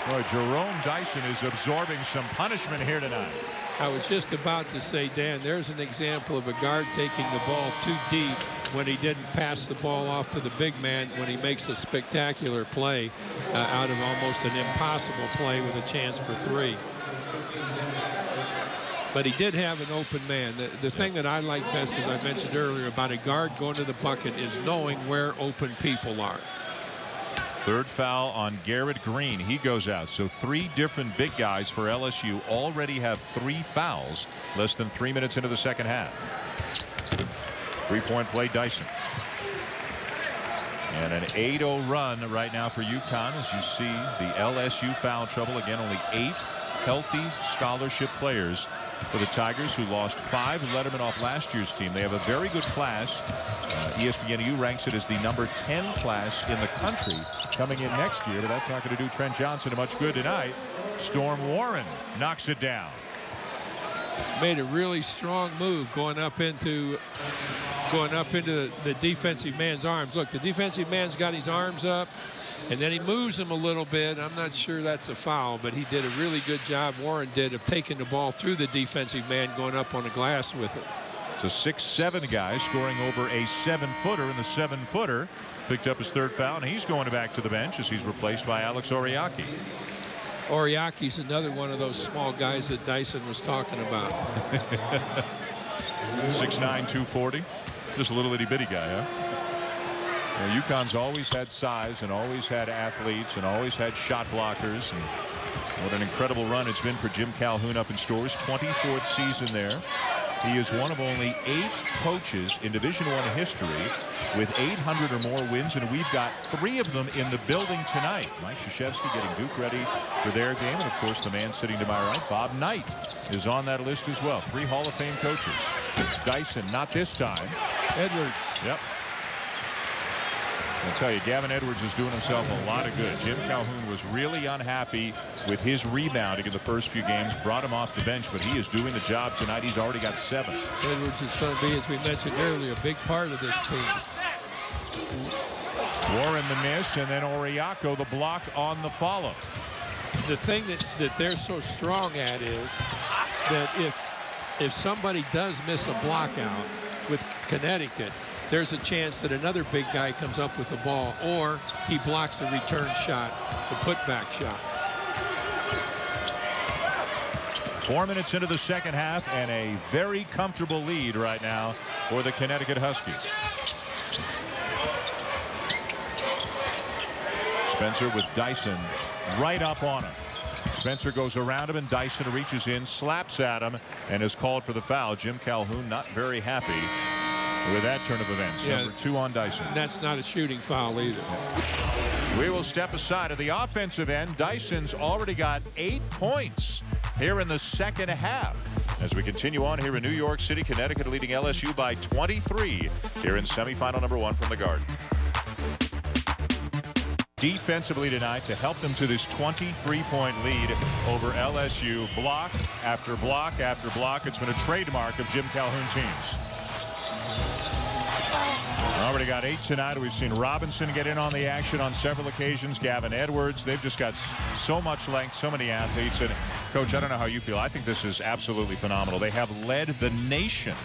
Boy, Jerome Dyson is absorbing some punishment here tonight. I was just about to say, Dan, there's an example of a guard taking the ball too deep when he didn't pass the ball off to the big man, when he makes a spectacular play out of almost an impossible play with a chance for 3. But he did have an open man. The thing that I like best, as I mentioned earlier, about a guard going to the bucket is knowing where open people are. 3rd foul on Garrett Green. He goes out. So 3 different big guys for LSU already have 3 fouls less than 3 minutes into the second half. 3-point play, Dyson. And an 8-0 run right now for UConn, as you see the LSU foul trouble. Again, only 8 healthy scholarship players for the Tigers, who lost 5 lettermen off last year's team. They have a very good class. ESPNU ranks it as the number 10 class in the country coming in next year, but that's not going to do Trent Johnson much good tonight. Storm Warren knocks it down. Made a really strong move going up into the defensive man's arms. Look, the defensive man's got his arms up, and then he moves him a little bit. I'm not sure that's a foul, but he did a really good job, Warren did, of taking the ball through the defensive man, going up on the glass with it. It's a 6'7" guy scoring over a 7-footer, and the 7-footer picked up his 3rd foul, and he's going back to the bench as he's replaced by Alex Oriaki. Oriaki's another one of those small guys that Dyson was talking about. 6'9", 240. Just a little itty-bitty guy, huh? UConn's always had size and always had athletes and always had shot blockers. And what an incredible run it's been for Jim Calhoun up in Storrs. 24th season there. He is one of only 8 coaches in Division I history with 800 or more wins, and we've got 3 of them in the building tonight. Mike Krzyzewski getting Duke ready for their game, and of course the man sitting to my right, Bob Knight, is on that list as well. 3 Hall of Fame coaches. Dyson, not this time. Edwards. Yep. I'll tell you, Gavin Edwards is doing himself a lot of good. Jim Calhoun was really unhappy with his rebounding in the first few games, brought him off the bench, but he is doing the job tonight. He's already got 7. Edwards is going to be, as we mentioned earlier, a big part of this team. Warren the miss, and then Oriako the block on the follow. The thing that they're so strong at is that if somebody does miss a block out with Connecticut, there's a chance that another big guy comes up with the ball, or he blocks a return shot, the putback shot. 4 minutes into the second half, and a very comfortable lead right now for the Connecticut Huskies. Spencer with Dyson right up on him. Spencer goes around him, and Dyson reaches in, slaps at him, and is called for the foul. Jim Calhoun not very happy with that turn of events. Yeah, number 2 on Dyson. That's not a shooting foul either. We will step aside. At the offensive end, Dyson's already got 8 points here in the second half. As we continue on here in New York City, Connecticut leading LSU by 23 here in semifinal number 1 from the Garden. Defensively tonight to help them to this 23-point lead over LSU. Block after block after block. It's been a trademark of Jim Calhoun teams. Already got 8 tonight. We've seen Robinson get in on the action on several occasions. Gavin Edwards. They've just got so much length, so many athletes. And Coach, I don't know how you feel. I think this is absolutely phenomenal. They have led the nation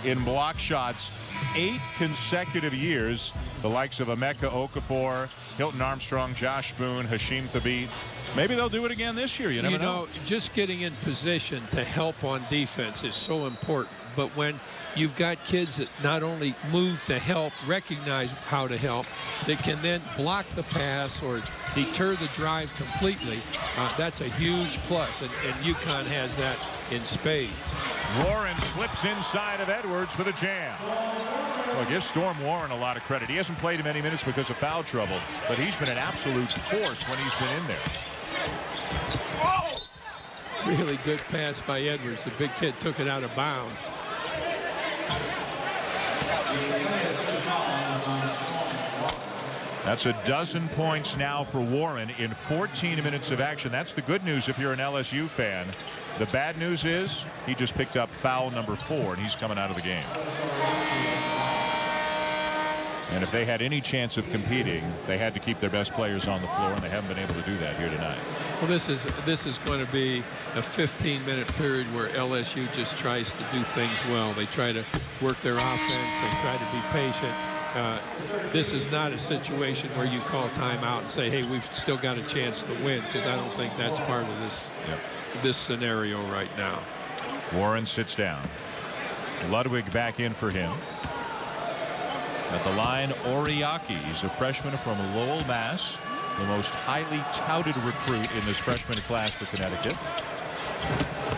in block shots 8 consecutive years. The likes of Emeka Okafor, Hilton Armstrong, Josh Boone, Hashim Thabit. Maybe they'll do it again this year. You never know. Just getting in position to help on defense is so important. But when you've got kids that not only move to help, recognize how to help, that can then block the pass or deter the drive completely, that's a huge plus. And UConn has that in spades. Warren slips inside of Edwards for the jam. Well, give Storm Warren a lot of credit. He hasn't played many minutes because of foul trouble, but he's been an absolute force when he's been in there. Really good pass by Edwards. The big kid took it out of bounds. That's 12 points now for Warren in 14 minutes of action. That's the good news if you're an LSU fan. The bad news is he just picked up foul number 4, and he's coming out of the game. And if they had any chance of competing, they had to keep their best players on the floor, and they haven't been able to do that here tonight. Well, this is going to be a 15-minute period where LSU just tries to do things well. They try to work their offense. They try to be patient. This is not a situation where you call timeout and say, hey, we've still got a chance to win, because I don't think that's part of this scenario right now. Warren sits down. Ludwig back in for him. At the line, Oriaki. He's a freshman from Lowell, Mass. The most highly touted recruit in this freshman class for Connecticut.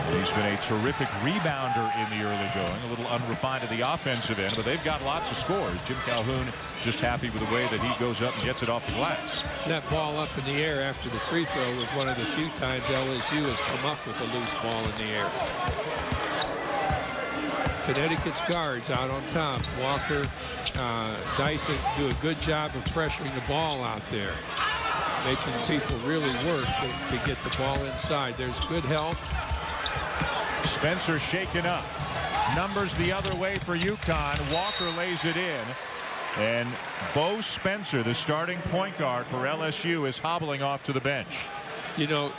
And he's been a terrific rebounder in the early going. A little unrefined at the offensive end, but they've got lots of scores. Jim Calhoun just happy with the way that he goes up and gets it off the glass. That ball up in the air after the free throw was one of the few times LSU has come up with a loose ball in the air. Connecticut's guards out on top. Walker, Dyson do a good job of pressuring the ball out there, making people really work to get the ball inside. There's good help. Spencer shaken up. Numbers the other way for UConn. Walker lays it in. And Bo Spencer, the starting point guard for LSU, is hobbling off to the bench. You know,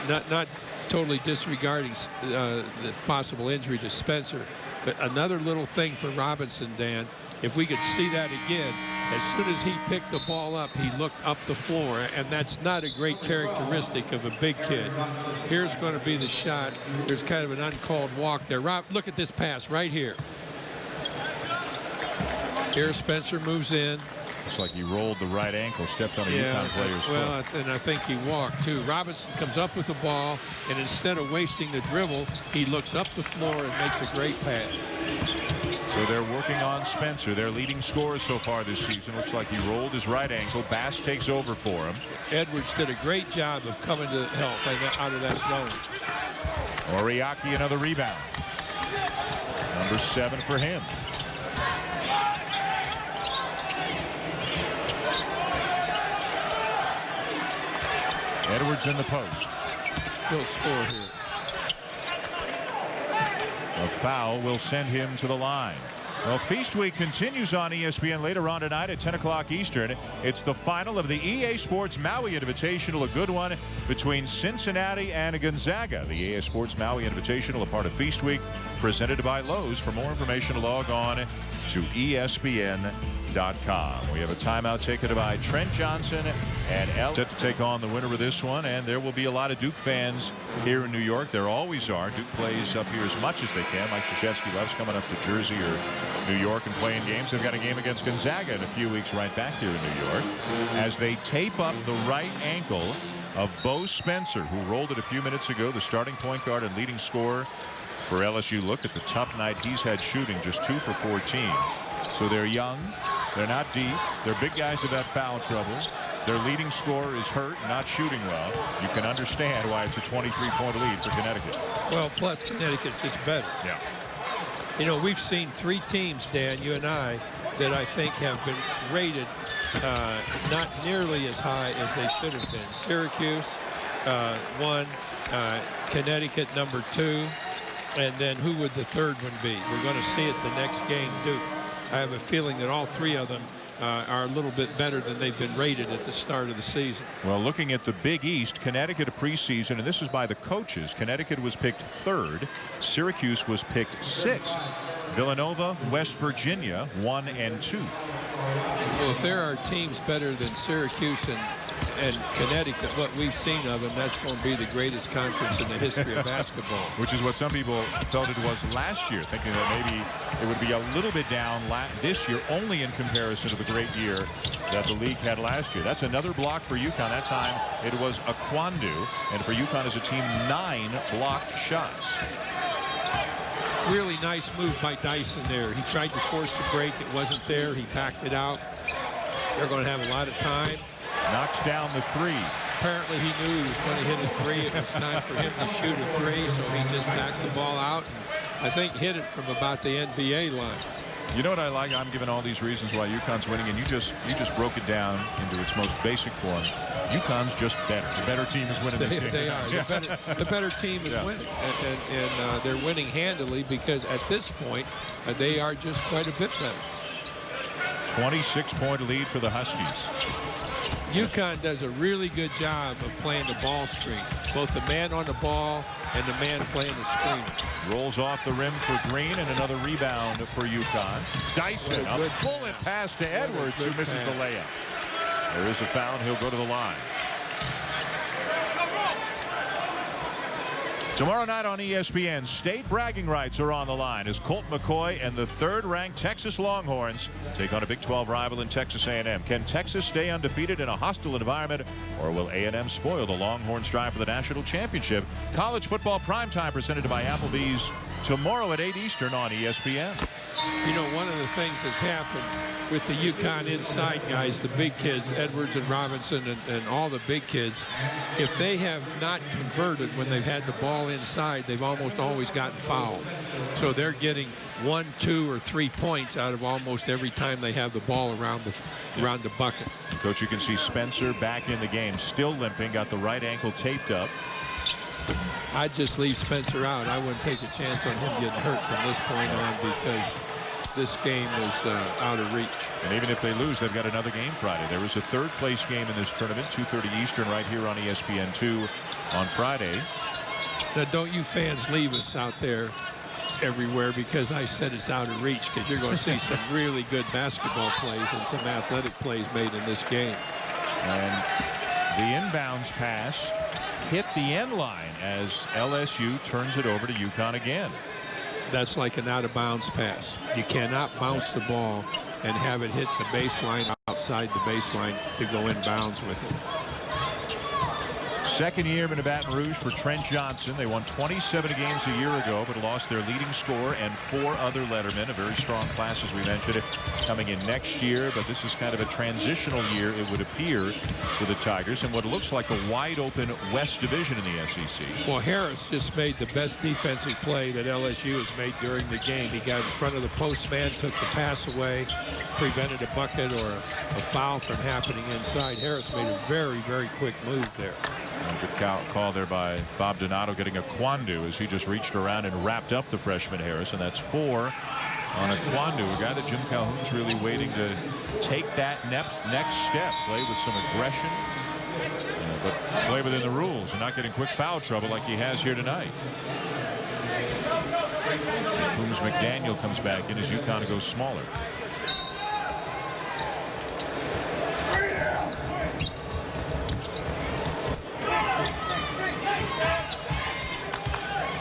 not totally disregarding the possible injury to Spencer, but another little thing for Robinson, Dan, if we could see that again, as soon as he picked the ball up, he looked up the floor, and that's not a great characteristic of a big kid. Here's going to be the shot. There's kind of an uncalled walk there. Look at this pass right here. Here Spencer moves in. Looks like he rolled the right ankle, stepped on a UConn player's foot. And I think he walked too. Robinson comes up with the ball, and instead of wasting the dribble, he looks up the floor and makes a great pass. So they're working on Spencer, their leading scorer so far this season. Looks like he rolled his right ankle. Bass takes over for him. Edwards did a great job of coming to help out of that zone. Oriaki, another rebound. Number 7 for him. Edwards in the post. He'll score here. A foul will send him to the line. Well, Feast Week continues on ESPN later on tonight at 10 o'clock Eastern. It's the final of the EA Sports Maui Invitational, a good one between Cincinnati and Gonzaga. The EA Sports Maui Invitational, a part of Feast Week, presented by Lowe's. For more information, log on to ESPN.com. We have a timeout taken by Trent Johnson and set to take on the winner of this one, and there will be a lot of Duke fans here in New York. There always are. Duke plays up here as much as they can. Mike Krzyzewski loves coming up to Jersey or New York and playing games. They've got a game against Gonzaga in a few weeks right back here in New York as they tape up the right ankle of Bo Spencer, who rolled it a few minutes ago, the starting point guard and leading scorer for LSU. Look at the tough night he's had shooting, just 2 for 14. So they're young. They're not deep. They're big guys who've had foul trouble. Their leading scorer is hurt, not shooting well. You can understand why it's a 23-point lead for Connecticut. Well, plus Connecticut's just better. Yeah. You know, we've seen 3 teams, Dan, you and I, that I think have been rated not nearly as high as they should have been. Syracuse, 1, Connecticut, number 2, and then who would the third one be? We're going to see it the next game, Duke. I have a feeling that all 3 of them are a little bit better than they've been rated at the start of the season. Well, looking at the Big East, Connecticut a preseason, and this is by the coaches. Connecticut was picked 3rd. Syracuse was picked 6th. Villanova, West Virginia, 1 and 2. Well, if there are teams better than Syracuse and Connecticut, what we've seen of them, that's going to be the greatest conference in the history of basketball. Which is what some people felt it was last year, thinking that maybe it would be a little bit down this year, only in comparison to the great year that the league had last year. That's another block for UConn. That time it was Akwandu, and for UConn as a team, 9 blocked shots. Really nice move by Dyson there. He tried to force the break. It wasn't there. He packed it out. They're going to have a lot of time. Knocks down the 3. Apparently he knew he was going to hit a 3. It was time for him to shoot a 3, so he just backed the ball out. And I think hit it from about the NBA line. You know what I like? I'm giving all these reasons why UConn's winning, and you just broke it down into its most basic form. UConn's just better. The better team is winning this game. They are. The better team is winning, and they're winning handily because at this point they are just quite a bit better. 26-point lead for the Huskies. UConn does a really good job of playing the ball screen, both the man on the ball and the man playing the screen. Rolls off the rim for Green, and another rebound for UConn. Dyson, a bullet pass to Edwards, who misses the layup. There is a foul, and he'll go to the line. Tomorrow night on ESPN, state bragging rights are on the line as Colt McCoy and the 3rd-ranked Texas Longhorns take on a Big 12 rival in Texas A&M. Can Texas stay undefeated in a hostile environment, or will A&M spoil the Longhorns' drive for the national championship? College football primetime presented by Applebee's tomorrow at 8 Eastern on ESPN. You know, one of the things that's happened with the UConn inside guys, the big kids, Edwards and Robinson and all the big kids, if they have not converted when they've had the ball inside, they've almost always gotten fouled. So they're getting 1, 2, or 3 points out of almost every time they have the ball around the bucket. Coach, you can see Spencer back in the game, still limping, got the right ankle taped up. I'd just leave Spencer out. I wouldn't take a chance on him getting hurt from this point on because this game is out of reach. And even if they lose, they've got another game Friday. There was a third-place game in this tournament, 2:30 Eastern, right here on ESPN2 on Friday. Now, don't you fans leave us out there everywhere because I said it's out of reach, because you're going to see some really good basketball plays and some athletic plays made in this game. And the inbounds pass hit the end line as LSU turns it over to UConn again. That's like an out-of-bounds pass. You cannot bounce the ball and have it hit the baseline outside the baseline to go in bounds with it. Second year in Baton Rouge for Trent Johnson. They won 27 games a year ago, but lost their leading scorer and 4 other lettermen. A very strong class, as we mentioned, it coming in next year. But this is kind of a transitional year, it would appear, for the Tigers in what looks like a wide-open West Division in the SEC. Well, Harris just made the best defensive play that LSU has made during the game. He got in front of the post man, took the pass away, prevented a bucket or a foul from happening inside. Harris made a very, very quick move there. A good call there by Bob Donato, getting a Kwandu as he just reached around and wrapped up the freshman Harris, and that's 4 on a Kwandu, a guy that Jim Calhoun's really waiting to take that next step, play with some aggression, but play within the rules and not getting quick foul trouble like he has here tonight. Coombs McDaniel comes back in as UConn goes smaller.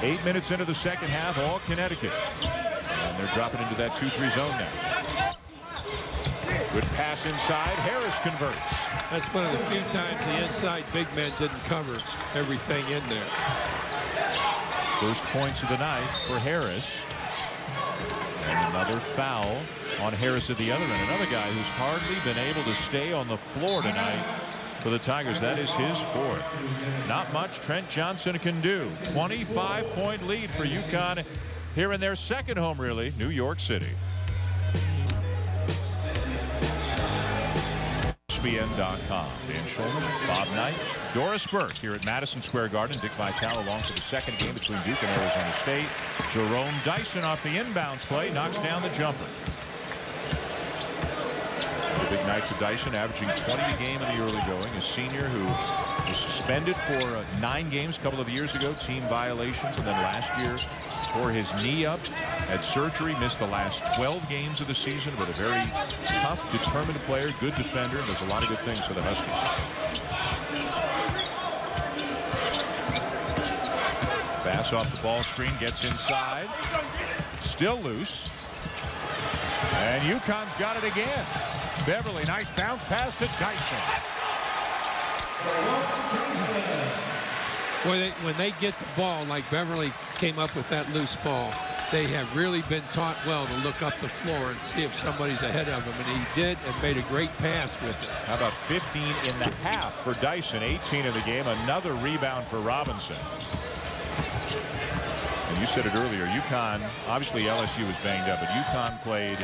Eight minutes into the second half, all Connecticut. And they're dropping into that 2-3 zone now. Good pass inside. Harris converts. That's one of the few times the inside big men didn't cover everything in there. First points of the night for Harris. And another foul on Harris at the other end. Another guy who's hardly been able to stay on the floor tonight for the Tigers. That is his 4th. Not much Trent Johnson can do. 25-point lead for UConn here in their second home, really, New York City. ESPN.com. Dan Schulman, Bob Knight, Doris Burke here at Madison Square Garden. Dick Vitale along for the second game between Duke and Arizona State. Jerome Dyson off the inbounds play knocks down the jumper. The big night for Dyson, averaging 20 a game in the early going. A senior who was suspended for 9 games a couple of years ago, team violations, and then last year tore his knee up, had surgery, missed the last 12 games of the season, but a very tough, determined player, good defender, and does a lot of good things for the Huskies. Pass off the ball screen, gets inside, still loose, and UConn's got it again. Beverly, nice bounce pass to Dyson. When they get the ball, like Beverly came up with that loose ball, they have really been taught well to look up the floor and see if somebody's ahead of them, and he did and made a great pass with it. How about 15 in the half for Dyson, 18 in the game, another rebound for Robinson. And you said it earlier, UConn, obviously LSU was banged up, but UConn played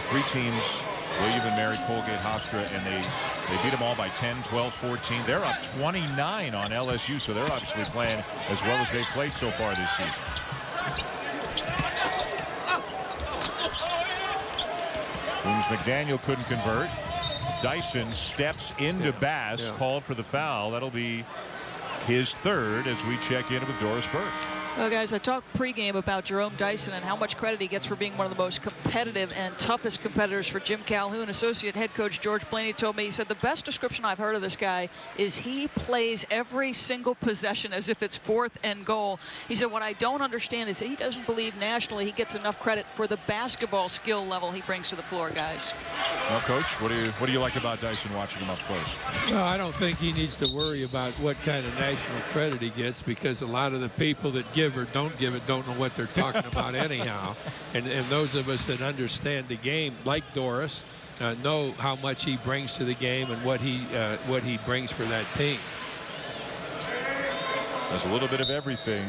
3 teams, William and Mary, Colgate, Hofstra, and they beat them all by 10, 12, 14. They're up 29 on LSU, so they're obviously playing as well as they've played so far this season. Coombs McDaniel couldn't convert. Dyson steps into Bass, called for the foul. That'll be his 3rd as we check in with Doris Burke. Well, guys, I talked pregame about Jerome Dyson and how much credit he gets for being one of the most competitive and toughest competitors for Jim Calhoun. Associate head coach George Blaney told me, he said, the best description I've heard of this guy is he plays every single possession as if it's 4th and goal. He said, what I don't understand is he doesn't believe nationally he gets enough credit for the basketball skill level he brings to the floor, guys. Well, Coach, what do you like about Dyson watching him up close? Well, I don't think he needs to worry about what kind of national credit he gets, because a lot of the people that give give or don't give it don't know what they're talking about anyhow. And those of us that understand the game, like Doris, know how much he brings to the game and what he brings for that team. There's a little bit of everything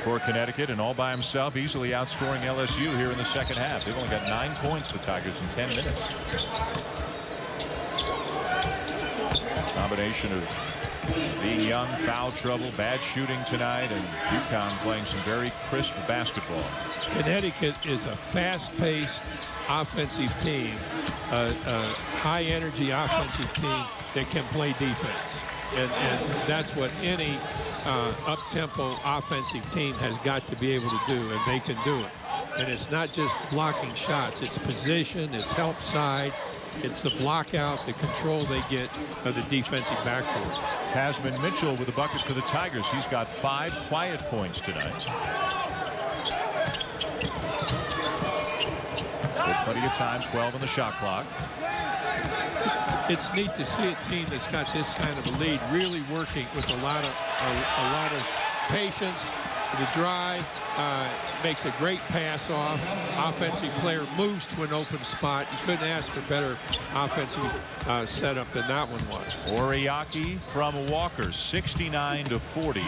for Connecticut, and all by himself, easily outscoring LSU here in the second half. They've only got 9 points, the Tigers, in 10 minutes. Combination of being young, foul trouble, bad shooting tonight, and UConn playing some very crisp basketball. Connecticut is a fast-paced offensive team, a high-energy offensive team that can play defense. And that's what any up-tempo offensive team has got to be able to do, and they can do it. And it's not just blocking shots. It's position, it's help side, it's the block out, the control they get of the defensive backcourt. Tasman Mitchell with a bucket for the Tigers. He's got 5 quiet points tonight. With plenty of time, 12 on the shot clock. It's neat to see a team that's got this kind of a lead really working with a lot of patience. The drive makes a great pass off. Offensive player moves to an open spot. You couldn't ask for better offensive setup than that one was. Oriaki from Walker, 69-40.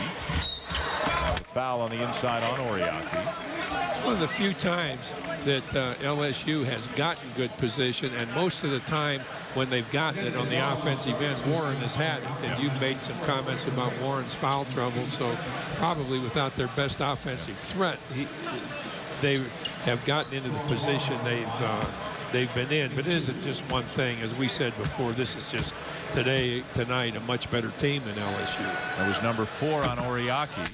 Foul on the inside on Oriaki. It's one of the few times that LSU has gotten good position, and most of the time when they've gotten it on the offensive end, Warren has had it. And you've made some comments about Warren's foul trouble, so probably without their best offensive threat, they have gotten into the position they've been in. But it isn't just one thing. As we said before, this is just tonight, a much better team than LSU. That was number 4 on Oriaki.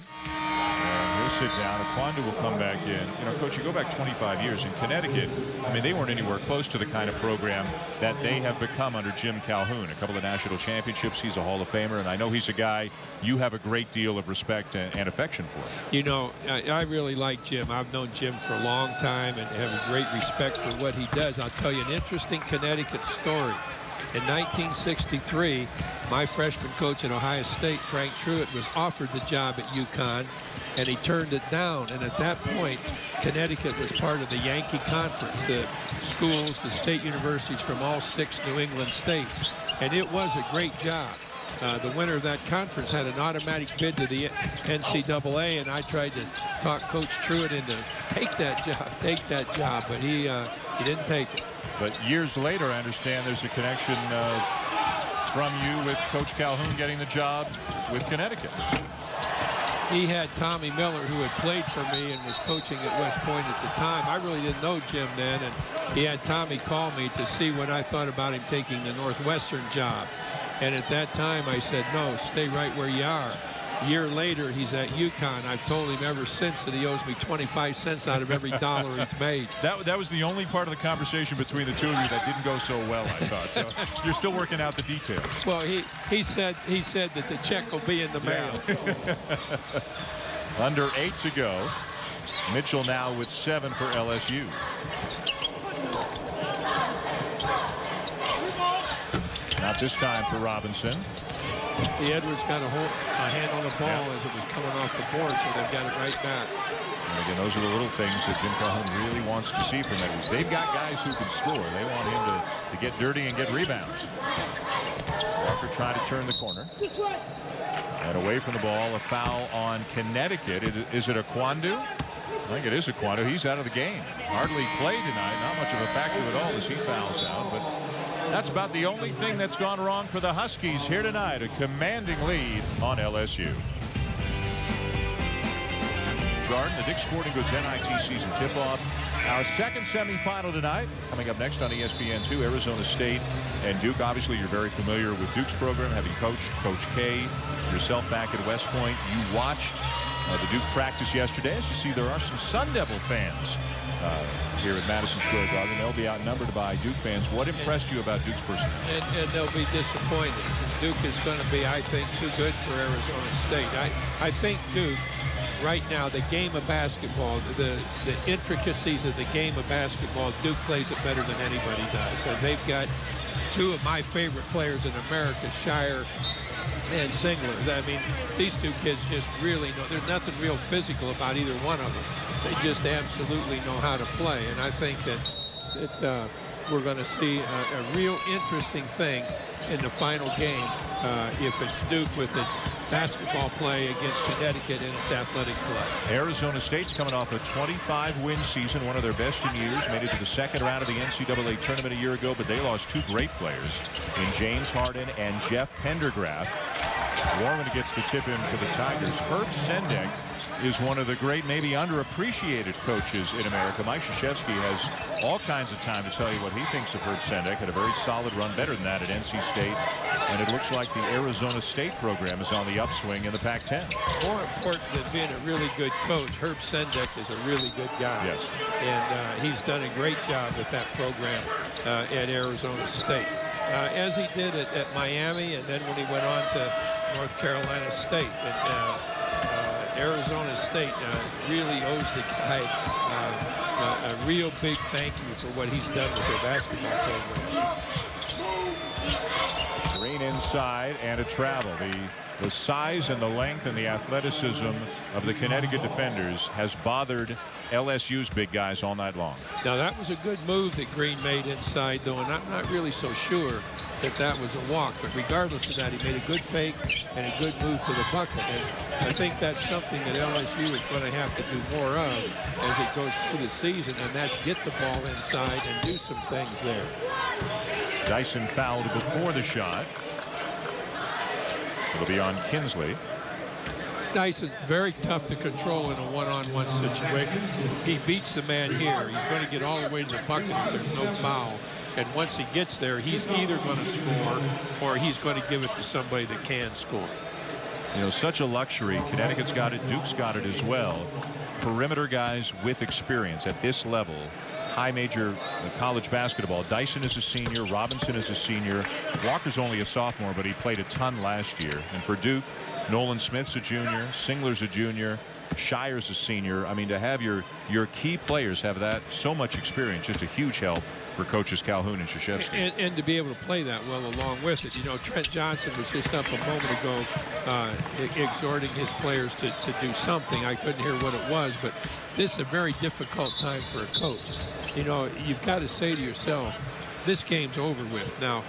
He'll sit down. Aquanda will come back in. You know, Coach, you go back 25 years in Connecticut. I mean, they weren't anywhere close to the kind of program that they have become under Jim Calhoun. A couple of national championships. He's a Hall of Famer, and I know he's a guy you have a great deal of respect and affection for. You know, I really like Jim. I've known Jim for a long time and have a great respect for what he does. I'll tell you an interesting Connecticut story. In 1963, my freshman coach at Ohio State, Frank Truitt, was offered the job at UConn, and he turned it down. And at that point, Connecticut was part of the Yankee Conference, the schools, the state universities from all 6 New England states. And it was a great job. The winner of that conference had an automatic bid to the NCAA, and I tried to talk Coach Truitt into take that job, but he didn't take it. But years later, I understand there's a connection from you with Coach Calhoun getting the job with Connecticut. He had Tommy Miller, who had played for me and was coaching at West Point at the time. I really didn't know Jim then, and he had Tommy call me to see what I thought about him taking the Northwestern job. And at that time, I said, no, stay right where you are. A year later, he's at UConn. I've told him ever since that he owes me 25 cents out of every dollar he's made. That was the only part of the conversation between the two of you that didn't go so well, I thought. So you're still working out the details. Well, he said that the check will be in the mail. Under 8 to go. Mitchell now with 7 for LSU. Not this time for Robinson. The Edwards got a hand on the ball as it was coming off the board, so they've got it right back. And again, those are the little things that Jim Calhoun really wants to see from Edwards. They've got guys who can score. They want him to get dirty and get rebounds. Walker trying to turn the corner. And away from the ball, a foul on Connecticut. Is it Aquanda? I think it is Aquanda. He's out of the game. Hardly played tonight. Not much of a factor at all as he fouls out. But that's about the only thing that's gone wrong for the Huskies here tonight. A commanding lead on LSU. Garden, the Dick's Sporting Goods NIT season tip-off. Our second semifinal tonight. Coming up next on ESPN2, Arizona State and Duke. Obviously, you're very familiar with Duke's program, having coached Coach K, yourself back at West Point. You watched the Duke practice yesterday. As you see, there are some Sun Devil fans here at Madison Square Garden. They'll be outnumbered by Duke fans. What impressed you about Duke's personnel? And they'll be disappointed. Duke is going to be, I think, too good for Arizona State. I think Duke, right now, the game of basketball, the intricacies of the game of basketball, Duke plays it better than anybody does. So they've got 2 of my favorite players in America, Shire and Singler. I mean, these two kids just really know. There's nothing real physical about either one of them. They just absolutely know how to play. And I think that we're going to see a real interesting thing in the final game if it's Duke with its basketball play against Connecticut in its athletic play. Arizona State's coming off a 25-win season, one of their best in years. Made it to the second round of the NCAA tournament a year ago, but they lost two great players in James Harden and Jeff Pendergraft. Warren gets the tip in for the Tigers. Herb Sendek is one of the great, maybe underappreciated coaches in America. Mike Krzyzewski has all kinds of time to tell you what he thinks of Herb Sendek. Had a very solid run, better than that at NC State. And it looks like the Arizona State program is on the upswing in the Pac-10. More important than being a really good coach, Herb Sendek is a really good guy. Yes. And he's done a great job with that program at Arizona State. As he did at Miami, and then when he went on to North Carolina State. And Arizona State really owes the guy a real big thank you for what he's done with their basketball program. Green inside and a travel. The size and the length and the athleticism of the Connecticut defenders has bothered LSU's big guys all night long. Now, that was a good move that Green made inside, though, and I'm not really so sure that was a walk. But regardless of that, he made a good fake and a good move to the bucket. And I think that's something that LSU is going to have to do more of as it goes through the season, and that's get the ball inside and do some things there. Dyson fouled before the shot. It'll be on Kinsley. Dyson, very tough to control in a one-on-one situation. He beats the man here. He's going to get all the way to the bucket if there's no foul. And once he gets there, he's either going to score or he's going to give it to somebody that can score. You know, such a luxury. Connecticut's got it. Duke's got it as well. Perimeter guys with experience at this level. High major college basketball. Dyson is a senior. Robinson is a senior. Walker's only a sophomore, but he played a ton last year. And for Duke, Nolan Smith's a junior. Singler's a junior. Shire's a senior. I mean, to have your key players have that so much experience, just a huge help for coaches Calhoun and Krzyzewski. And to be able to play that well along with it. You know, Trent Johnson was just up a moment ago exhorting his players to do something. I couldn't hear what it was, but this is a very difficult time for a coach. You know, you've got to say to yourself, this game's over with. Now,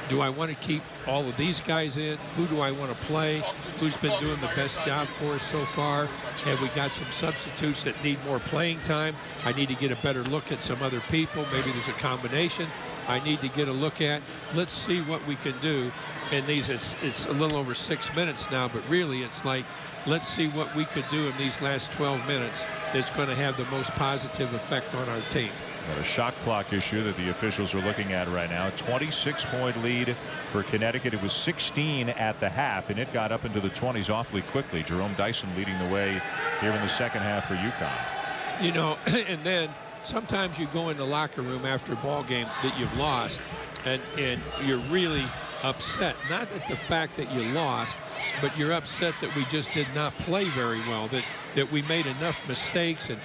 do I want to keep all of these guys in? Who do I want to play? Who's been doing the best job for us so far? Have we got some substitutes that need more playing time? I need to get a better look at some other people. Maybe there's a combination I need to get a look at. Let's see what we can do. And these, it's a little over 6 minutes now, but really it's like, let's see what we could do in these last 12 minutes that's going to have the most positive effect on our team. Got a shot clock issue that the officials are looking at right now. 26-point lead for Connecticut. It was 16 at the half, and it got up into the 20s awfully quickly. Jerome Dyson leading the way here in the second half for UConn. You know, and then sometimes you go in the locker room after a ball game that you've lost, and you're really upset, not at the fact that you lost, but you're upset that we just did not play very well, that we made enough mistakes and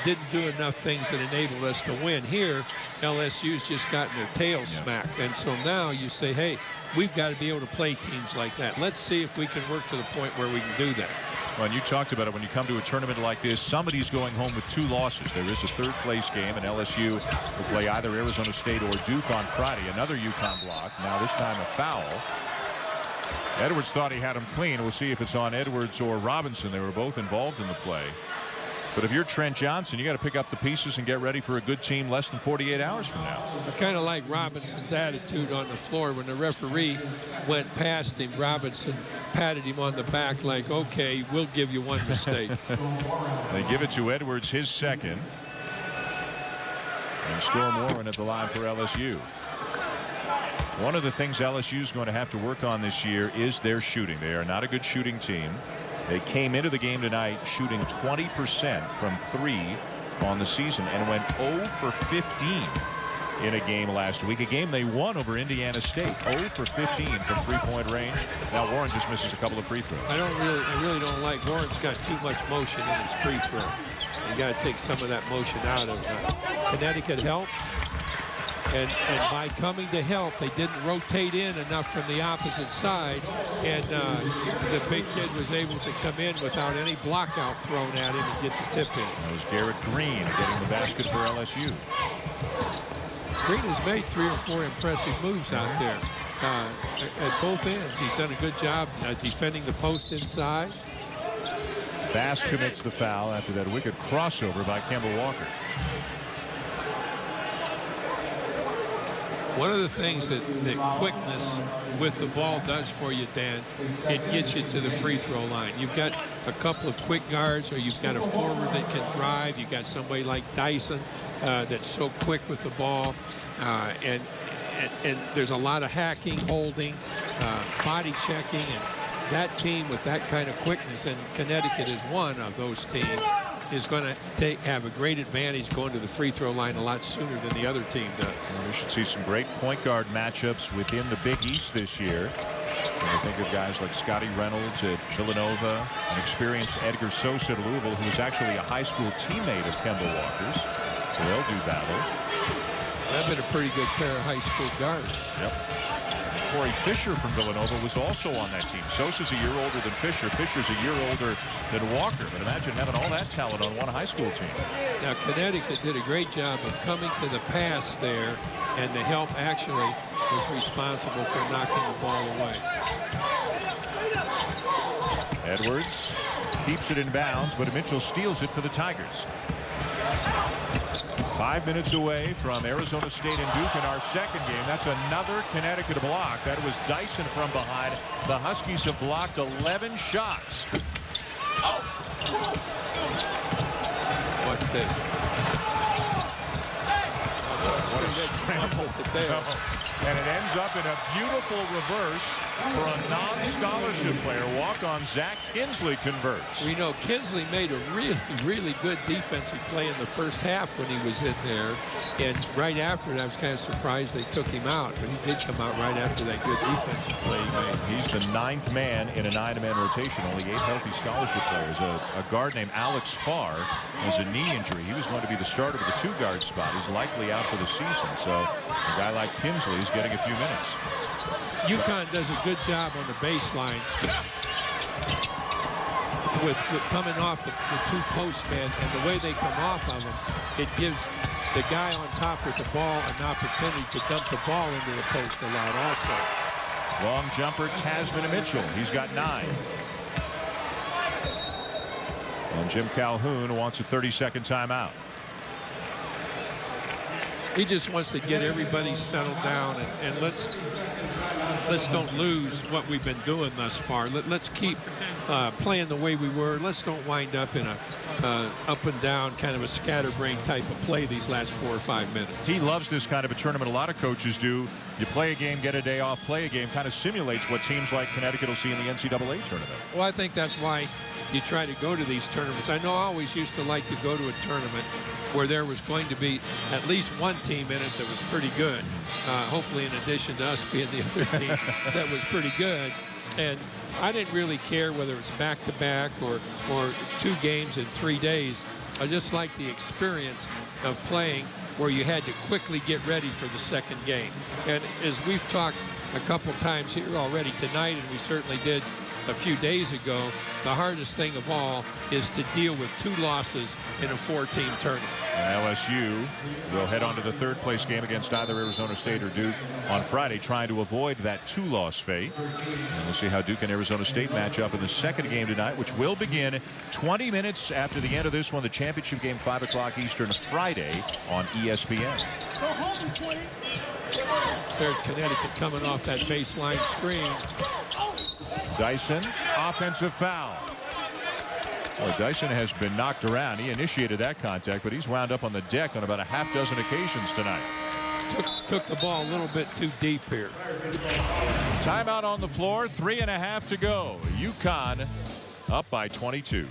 didn't do enough things that enabled us to win. Here, LSU's just gotten their tail smacked, and so now you say, hey, we've got to be able to play teams like that. Let's see if we can work to the point where we can do that. Well, and you talked about it, when you come to a tournament like this, somebody's going home with 2 losses. There is a third-place game, and LSU will play either Arizona State or Duke on Friday. Another UConn block. Now this time a foul. Edwards thought he had him clean. We'll see if it's on Edwards or Robinson. They were both involved in the play. But if you're Trent Johnson, you got to pick up the pieces and get ready for a good team less than 48 hours from now. I kind of like Robinson's attitude on the floor. When the referee went past him, Robinson patted him on the back like, okay, we'll give you one mistake. They give it to Edwards, his second. And Storm Warren at the line for LSU. One of the things LSU is going to have to work on this year is their shooting. They are not a good shooting team. They came into the game tonight shooting 20% from 3 on the season and went 0 for 15 in a game last week. A game they won over Indiana State. 0 for 15 from 3-point range. Now Warren just misses a couple of free throws. I really don't like Warren's got too much motion in his free throw. You got to take some of that motion out of Connecticut helps. And by coming to help, they didn't rotate in enough from the opposite side. And the big kid was able to come in without any block out thrown at him and get the tip in. That was Garrett Green getting the basket for LSU. Green has made 3 or 4 impressive moves out there at both ends. He's done a good job defending the post inside. Bass commits the foul after that wicked crossover by Kemba Walker. One of the things that quickness with the ball does for you, Dan, it gets you to the free throw line. You've got a couple of quick guards, or you've got a forward that can drive. You've got somebody like Dyson that's so quick with the ball. And there's a lot of hacking, holding, body checking, and that team with that kind of quickness, and Connecticut is one of those teams, is going to have a great advantage going to the free throw line a lot sooner than the other team does. Well, we should see some great point guard matchups within the Big East this year. When I think of guys like Scotty Reynolds at Villanova, an experienced Edgar Sosa at Louisville, who was actually a high school teammate of Kemba Walker's. So they'll do battle. They've been a pretty good pair of high school guards. Yep. Corey Fisher from Villanova was also on that team. Sosa's a year older than Fisher. Fisher's a year older than Walker. But imagine having all that talent on one high school team. Now, Connecticut did a great job of coming to the pass there, and the help actually was responsible for knocking the ball away. Edwards keeps it in bounds, but Mitchell steals it for the Tigers. 5 minutes away from Arizona State and Duke in our second game. That's another Connecticut block. That was Dyson from behind. The Huskies have blocked 11 shots. Watch this. What a scramble. And it ends up in a beautiful reverse for a non-scholarship player. Walk-on Zach Kinsley converts. We know Kinsley made a really good defensive play in the first half when he was in there. And right after it, I was kind of surprised they took him out. But he did come out right after that good defensive play he made. He's the 9th man in a 9-man rotation. Only 8 healthy scholarship players. A guard named Alex Farr has a knee injury. He was going to be the starter with the 2-guard spot. He's likely out for the season. So a guy like Kinsley is getting a few minutes. UConn does a good job on the baseline with coming off the 2 post men, and the way they come off of them, it gives the guy on top with the ball an opportunity to dump the ball into the post a lot also. Long jumper, Tasman Mitchell. He's got 9. And Jim Calhoun wants a 30-second timeout. He just wants to get everybody settled down, and let's don't lose what we've been doing thus far. Let's keep playing the way we were. Let's don't wind up in a up and down kind of a scatterbrain type of play these last 4 or 5 minutes. He loves this kind of a tournament. A lot of coaches do. You play a game, get a day off, play a game. Kind of simulates what teams like Connecticut will see in the NCAA tournament. Well, I think that's why you try to go to these tournaments. I know I always used to like to go to a tournament where there was going to be at least one team in it that was pretty good. Hopefully in addition to us being the other team that was pretty good. And I didn't really care whether it's back-to-back or 2 games in 3 days. I just liked the experience of playing where you had to quickly get ready for the second game. And as we've talked a couple times here already tonight, and we certainly did a few days ago, the hardest thing of all is to deal with 2 losses in a 4-team tournament. And LSU will head on to the 3rd-place game against either Arizona State or Duke on Friday, trying to avoid that 2-loss fate. And we'll see how Duke and Arizona State match up in the second game tonight, which will begin 20 minutes after the end of this one. The championship game, 5 o'clock Eastern, Friday on ESPN. There's Connecticut coming off that baseline screen. Dyson, offensive foul. Well, Dyson has been knocked around. He initiated that contact, but he's wound up on the deck on about a half-dozen occasions tonight. Took the ball a little bit too deep here. Timeout on the floor, 3.5 to go. UConn up by 22.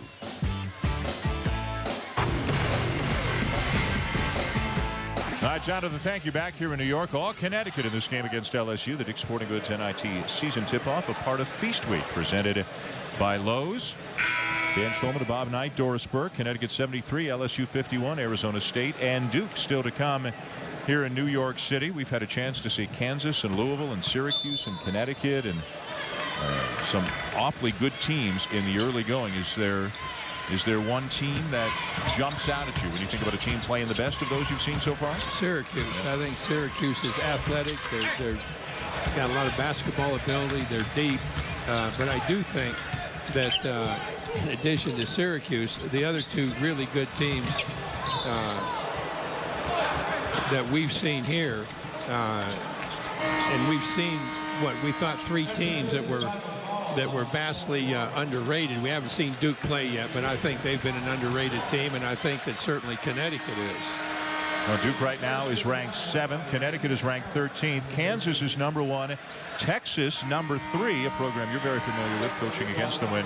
All right, Jonathan, thank you. Back here in New York, all Connecticut in this game against LSU. The Dick's Sporting Goods NIT season tip-off, a part of Feast Week, presented by Lowe's. Dan Schulman, Bob Knight, Doris Burke. Connecticut 73, LSU 51, Arizona State, and Duke still to come here in New York City. We've had a chance to see Kansas and Louisville and Syracuse and Connecticut and some awfully good teams in the early going. Is there one team that jumps out at you when you think about a team playing the best of those you've seen so far? Syracuse. I think Syracuse is athletic. They're got a lot of basketball ability. They're deep. But I do think that in addition to Syracuse, the other two really good teams that we've seen here, and we've seen what we thought 3 teams that were vastly underrated. We haven't seen Duke play yet, but I think they've been an underrated team, and I think that certainly Connecticut is. Well, Duke right now is ranked 7th. Connecticut is ranked 13th. Kansas is number 1. Texas number 3, a program you're very familiar with, coaching against them when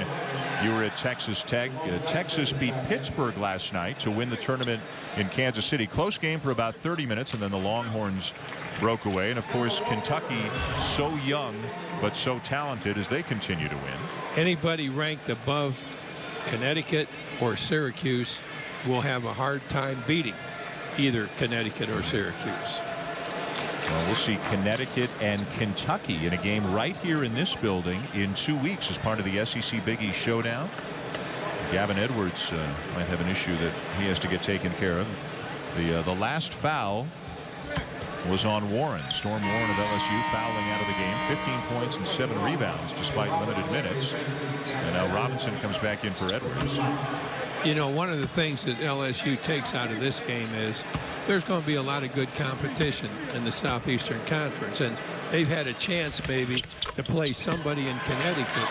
you were at Texas Tech. Texas beat Pittsburgh last night to win the tournament in Kansas City. Close game for about 30 minutes, and then the Longhorns broke away. And of course, Kentucky, so young but so talented as they continue to win. Anybody ranked above Connecticut or Syracuse will have a hard time beating either Connecticut or Syracuse. Well, we'll see Connecticut and Kentucky in a game right here in this building in 2 weeks as part of the SEC Big East Showdown. Gavin Edwards might have an issue that he has to get taken care of. The last foul was on Warren. Storm Warren of LSU fouling out of the game. 15 points and 7 rebounds despite limited minutes. And now Robinson comes back in for Edwards. You know, one of the things that LSU takes out of this game is there's going to be a lot of good competition in the Southeastern Conference, and they've had a chance maybe to play somebody in Connecticut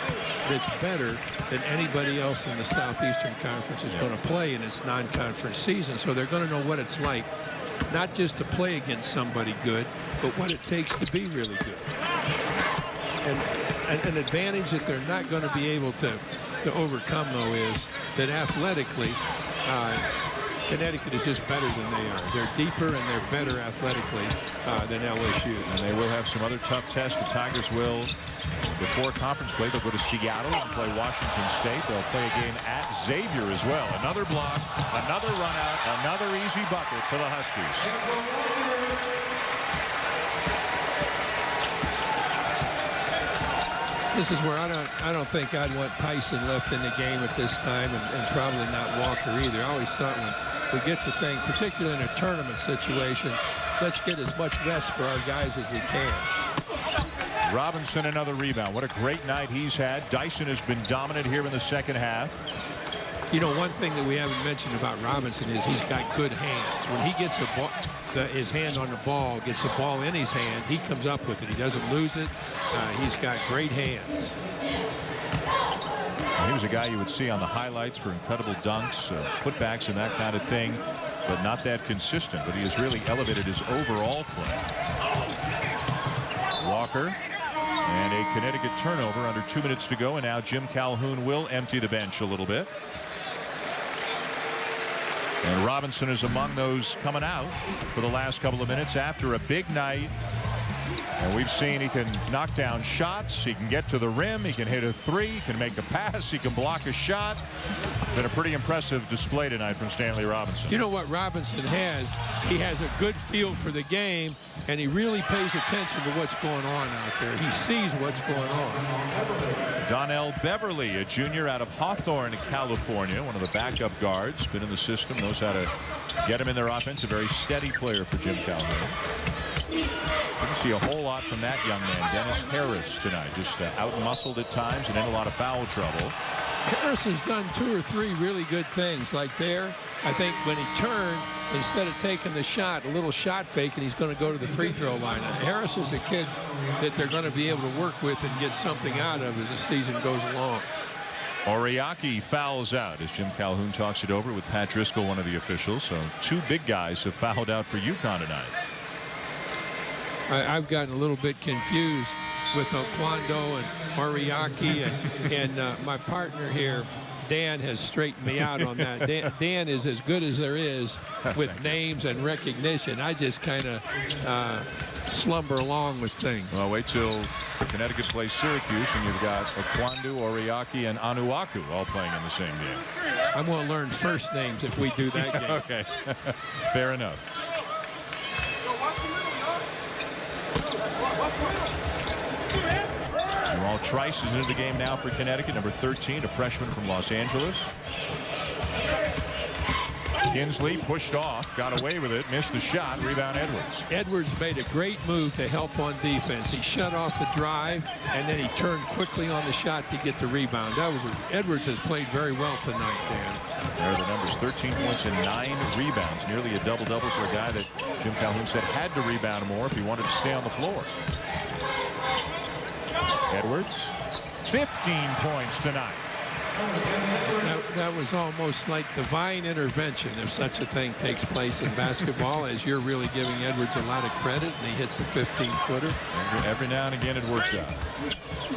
that's better than anybody else in the Southeastern Conference is going to play in its non-conference season. So they're going to know what it's like, not just to play against somebody good, but what it takes to be really good. And an advantage that they're not going to be able to overcome, though, is that athletically, Connecticut is just better than they are. They're deeper and they're better athletically than LSU. And they will have some other tough tests. The Tigers will, before conference play, they'll go to Seattle and play Washington State. They'll play a game at Xavier as well. Another block, another run out, another easy bucket for the Huskies. This is where I don't think I'd want Tyson left in the game at this time, and probably not Walker either. I always thought when we get the thing, particularly in a tournament situation, let's get as much rest for our guys as we can. Robinson, another rebound. What a great night he's had. Dyson has been dominant here in the second half. You know, one thing that we haven't mentioned about Robinson is he's got good hands. When he gets his hand on the ball, gets the ball in his hand, he comes up with it. He doesn't lose it. He's got great hands. He was a guy you would see on the highlights for incredible dunks, putbacks, and that kind of thing, but not that consistent. But he has really elevated his overall play. Walker. And a Connecticut turnover under 2 minutes to go, and now Jim Calhoun will empty the bench a little bit. And Robinson is among those coming out for the last couple of minutes after a big night. And we've seen he can knock down shots. He can get to the rim. He can hit a 3. He can make a pass. He can block a shot. It's been a pretty impressive display tonight from Stanley Robinson. You know what Robinson has? He has a good feel for the game, and he really pays attention to what's going on out there. He sees what's going on. Donnell Beverly, a junior out of Hawthorne, California, one of the backup guards, been in the system, knows how to get him in their offense. A very steady player for Jim Calhoun. Didn't see a whole lot from that young man, Dennis Harris, tonight. Just out-muscled at times and in a lot of foul trouble. Harris has done 2 or 3 really good things. Like there, I think when he turned, instead of taking the shot, a little shot fake, and he's going to go to the free throw line. Now, Harris is a kid that they're going to be able to work with and get something out of as the season goes along. Oriaki fouls out as Jim Calhoun talks it over with Pat Driscoll, one of the officials. So 2 big guys have fouled out for UConn tonight. I've gotten a little bit confused with Oquando and Oriaki, and my partner here, Dan, has straightened me out on that. Dan is as good as there is with names and recognition. I just kind of slumber along with things. Well, wait till Connecticut plays Syracuse, and you've got Oquando, Oriaki, and Anuaku all playing in the same game. I'm going to learn first names if we do that game. Okay, fair enough. Jamal Trice is into the game now for Connecticut, number 13, a freshman from Los Angeles. Kinsley pushed off, got away with it, missed the shot, rebound Edwards. Edwards made a great move to help on defense. He shut off the drive, and then he turned quickly on the shot to get the rebound. Edwards has played very well tonight, Dan. There are the numbers, 13 points and 9 rebounds, nearly a double-double for a guy that Jim Calhoun said had to rebound more if he wanted to stay on the floor. Edwards, 15 points tonight. That was almost like divine intervention if such a thing takes place in basketball, as you're really giving Edwards a lot of credit, and he hits the 15-footer. Every now and again it works out.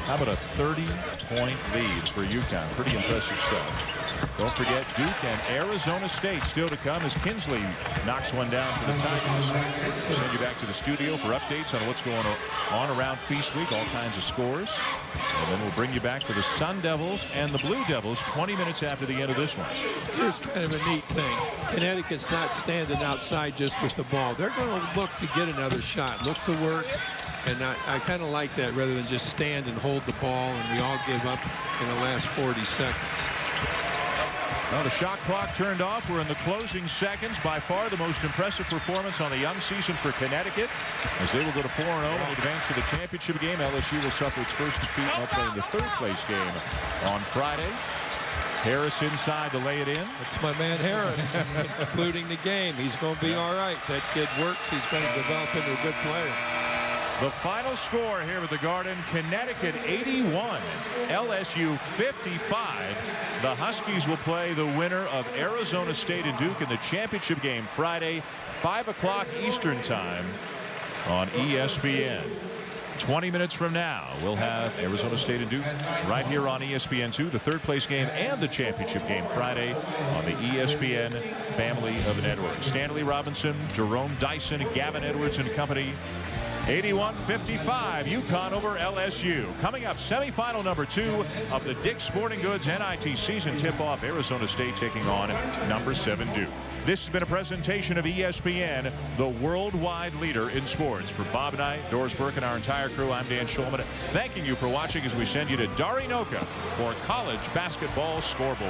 How about a 30-point lead for UConn? Pretty impressive stuff. Don't forget Duke and Arizona State still to come as Kinsley knocks one down for the Tigers. We'll send you back to the studio for updates on what's going on around Feast Week, all kinds of scores. And then we'll bring you back for the Sun Devils and the Blue Devils 20 minutes after the end of this one. Here's kind of a neat thing. Connecticut's not standing outside just with the ball. They're going to look to get another shot, look to work. And I kind of like that rather than just stand and hold the ball and we all give up in the last 40 seconds. Well, the shot clock turned off. We're in the closing seconds. By far the most impressive performance on the young season for Connecticut, as they will go to 4-0 and advance to the championship game. LSU will suffer its first defeat while playing the third-place game on Friday. Harris inside to lay it in. It's my man Harris, including the game. He's going to be all right. That kid works. He's going to develop into a good player. The final score here at the Garden, Connecticut 81, LSU 55. The Huskies will play the winner of Arizona State and Duke in the championship game Friday, 5 o'clock Eastern time on ESPN. 20 minutes from now, we'll have Arizona State and Duke right here on ESPN2, the third-place game and the championship game Friday on the ESPN family of networks. Stanley Robinson, Jerome Dyson, Gavin Edwards and company. 81-55, UConn over LSU. Coming up, semifinal number 2 of the Dick's Sporting Goods NIT season tip-off. Arizona State taking on number 7 Duke. This has been a presentation of ESPN, the worldwide leader in sports. For Bob and I, Doris Burke, and our entire crew, I'm Dan Schulman. Thanking you for watching as we send you to Darinoka for College Basketball Scoreboard.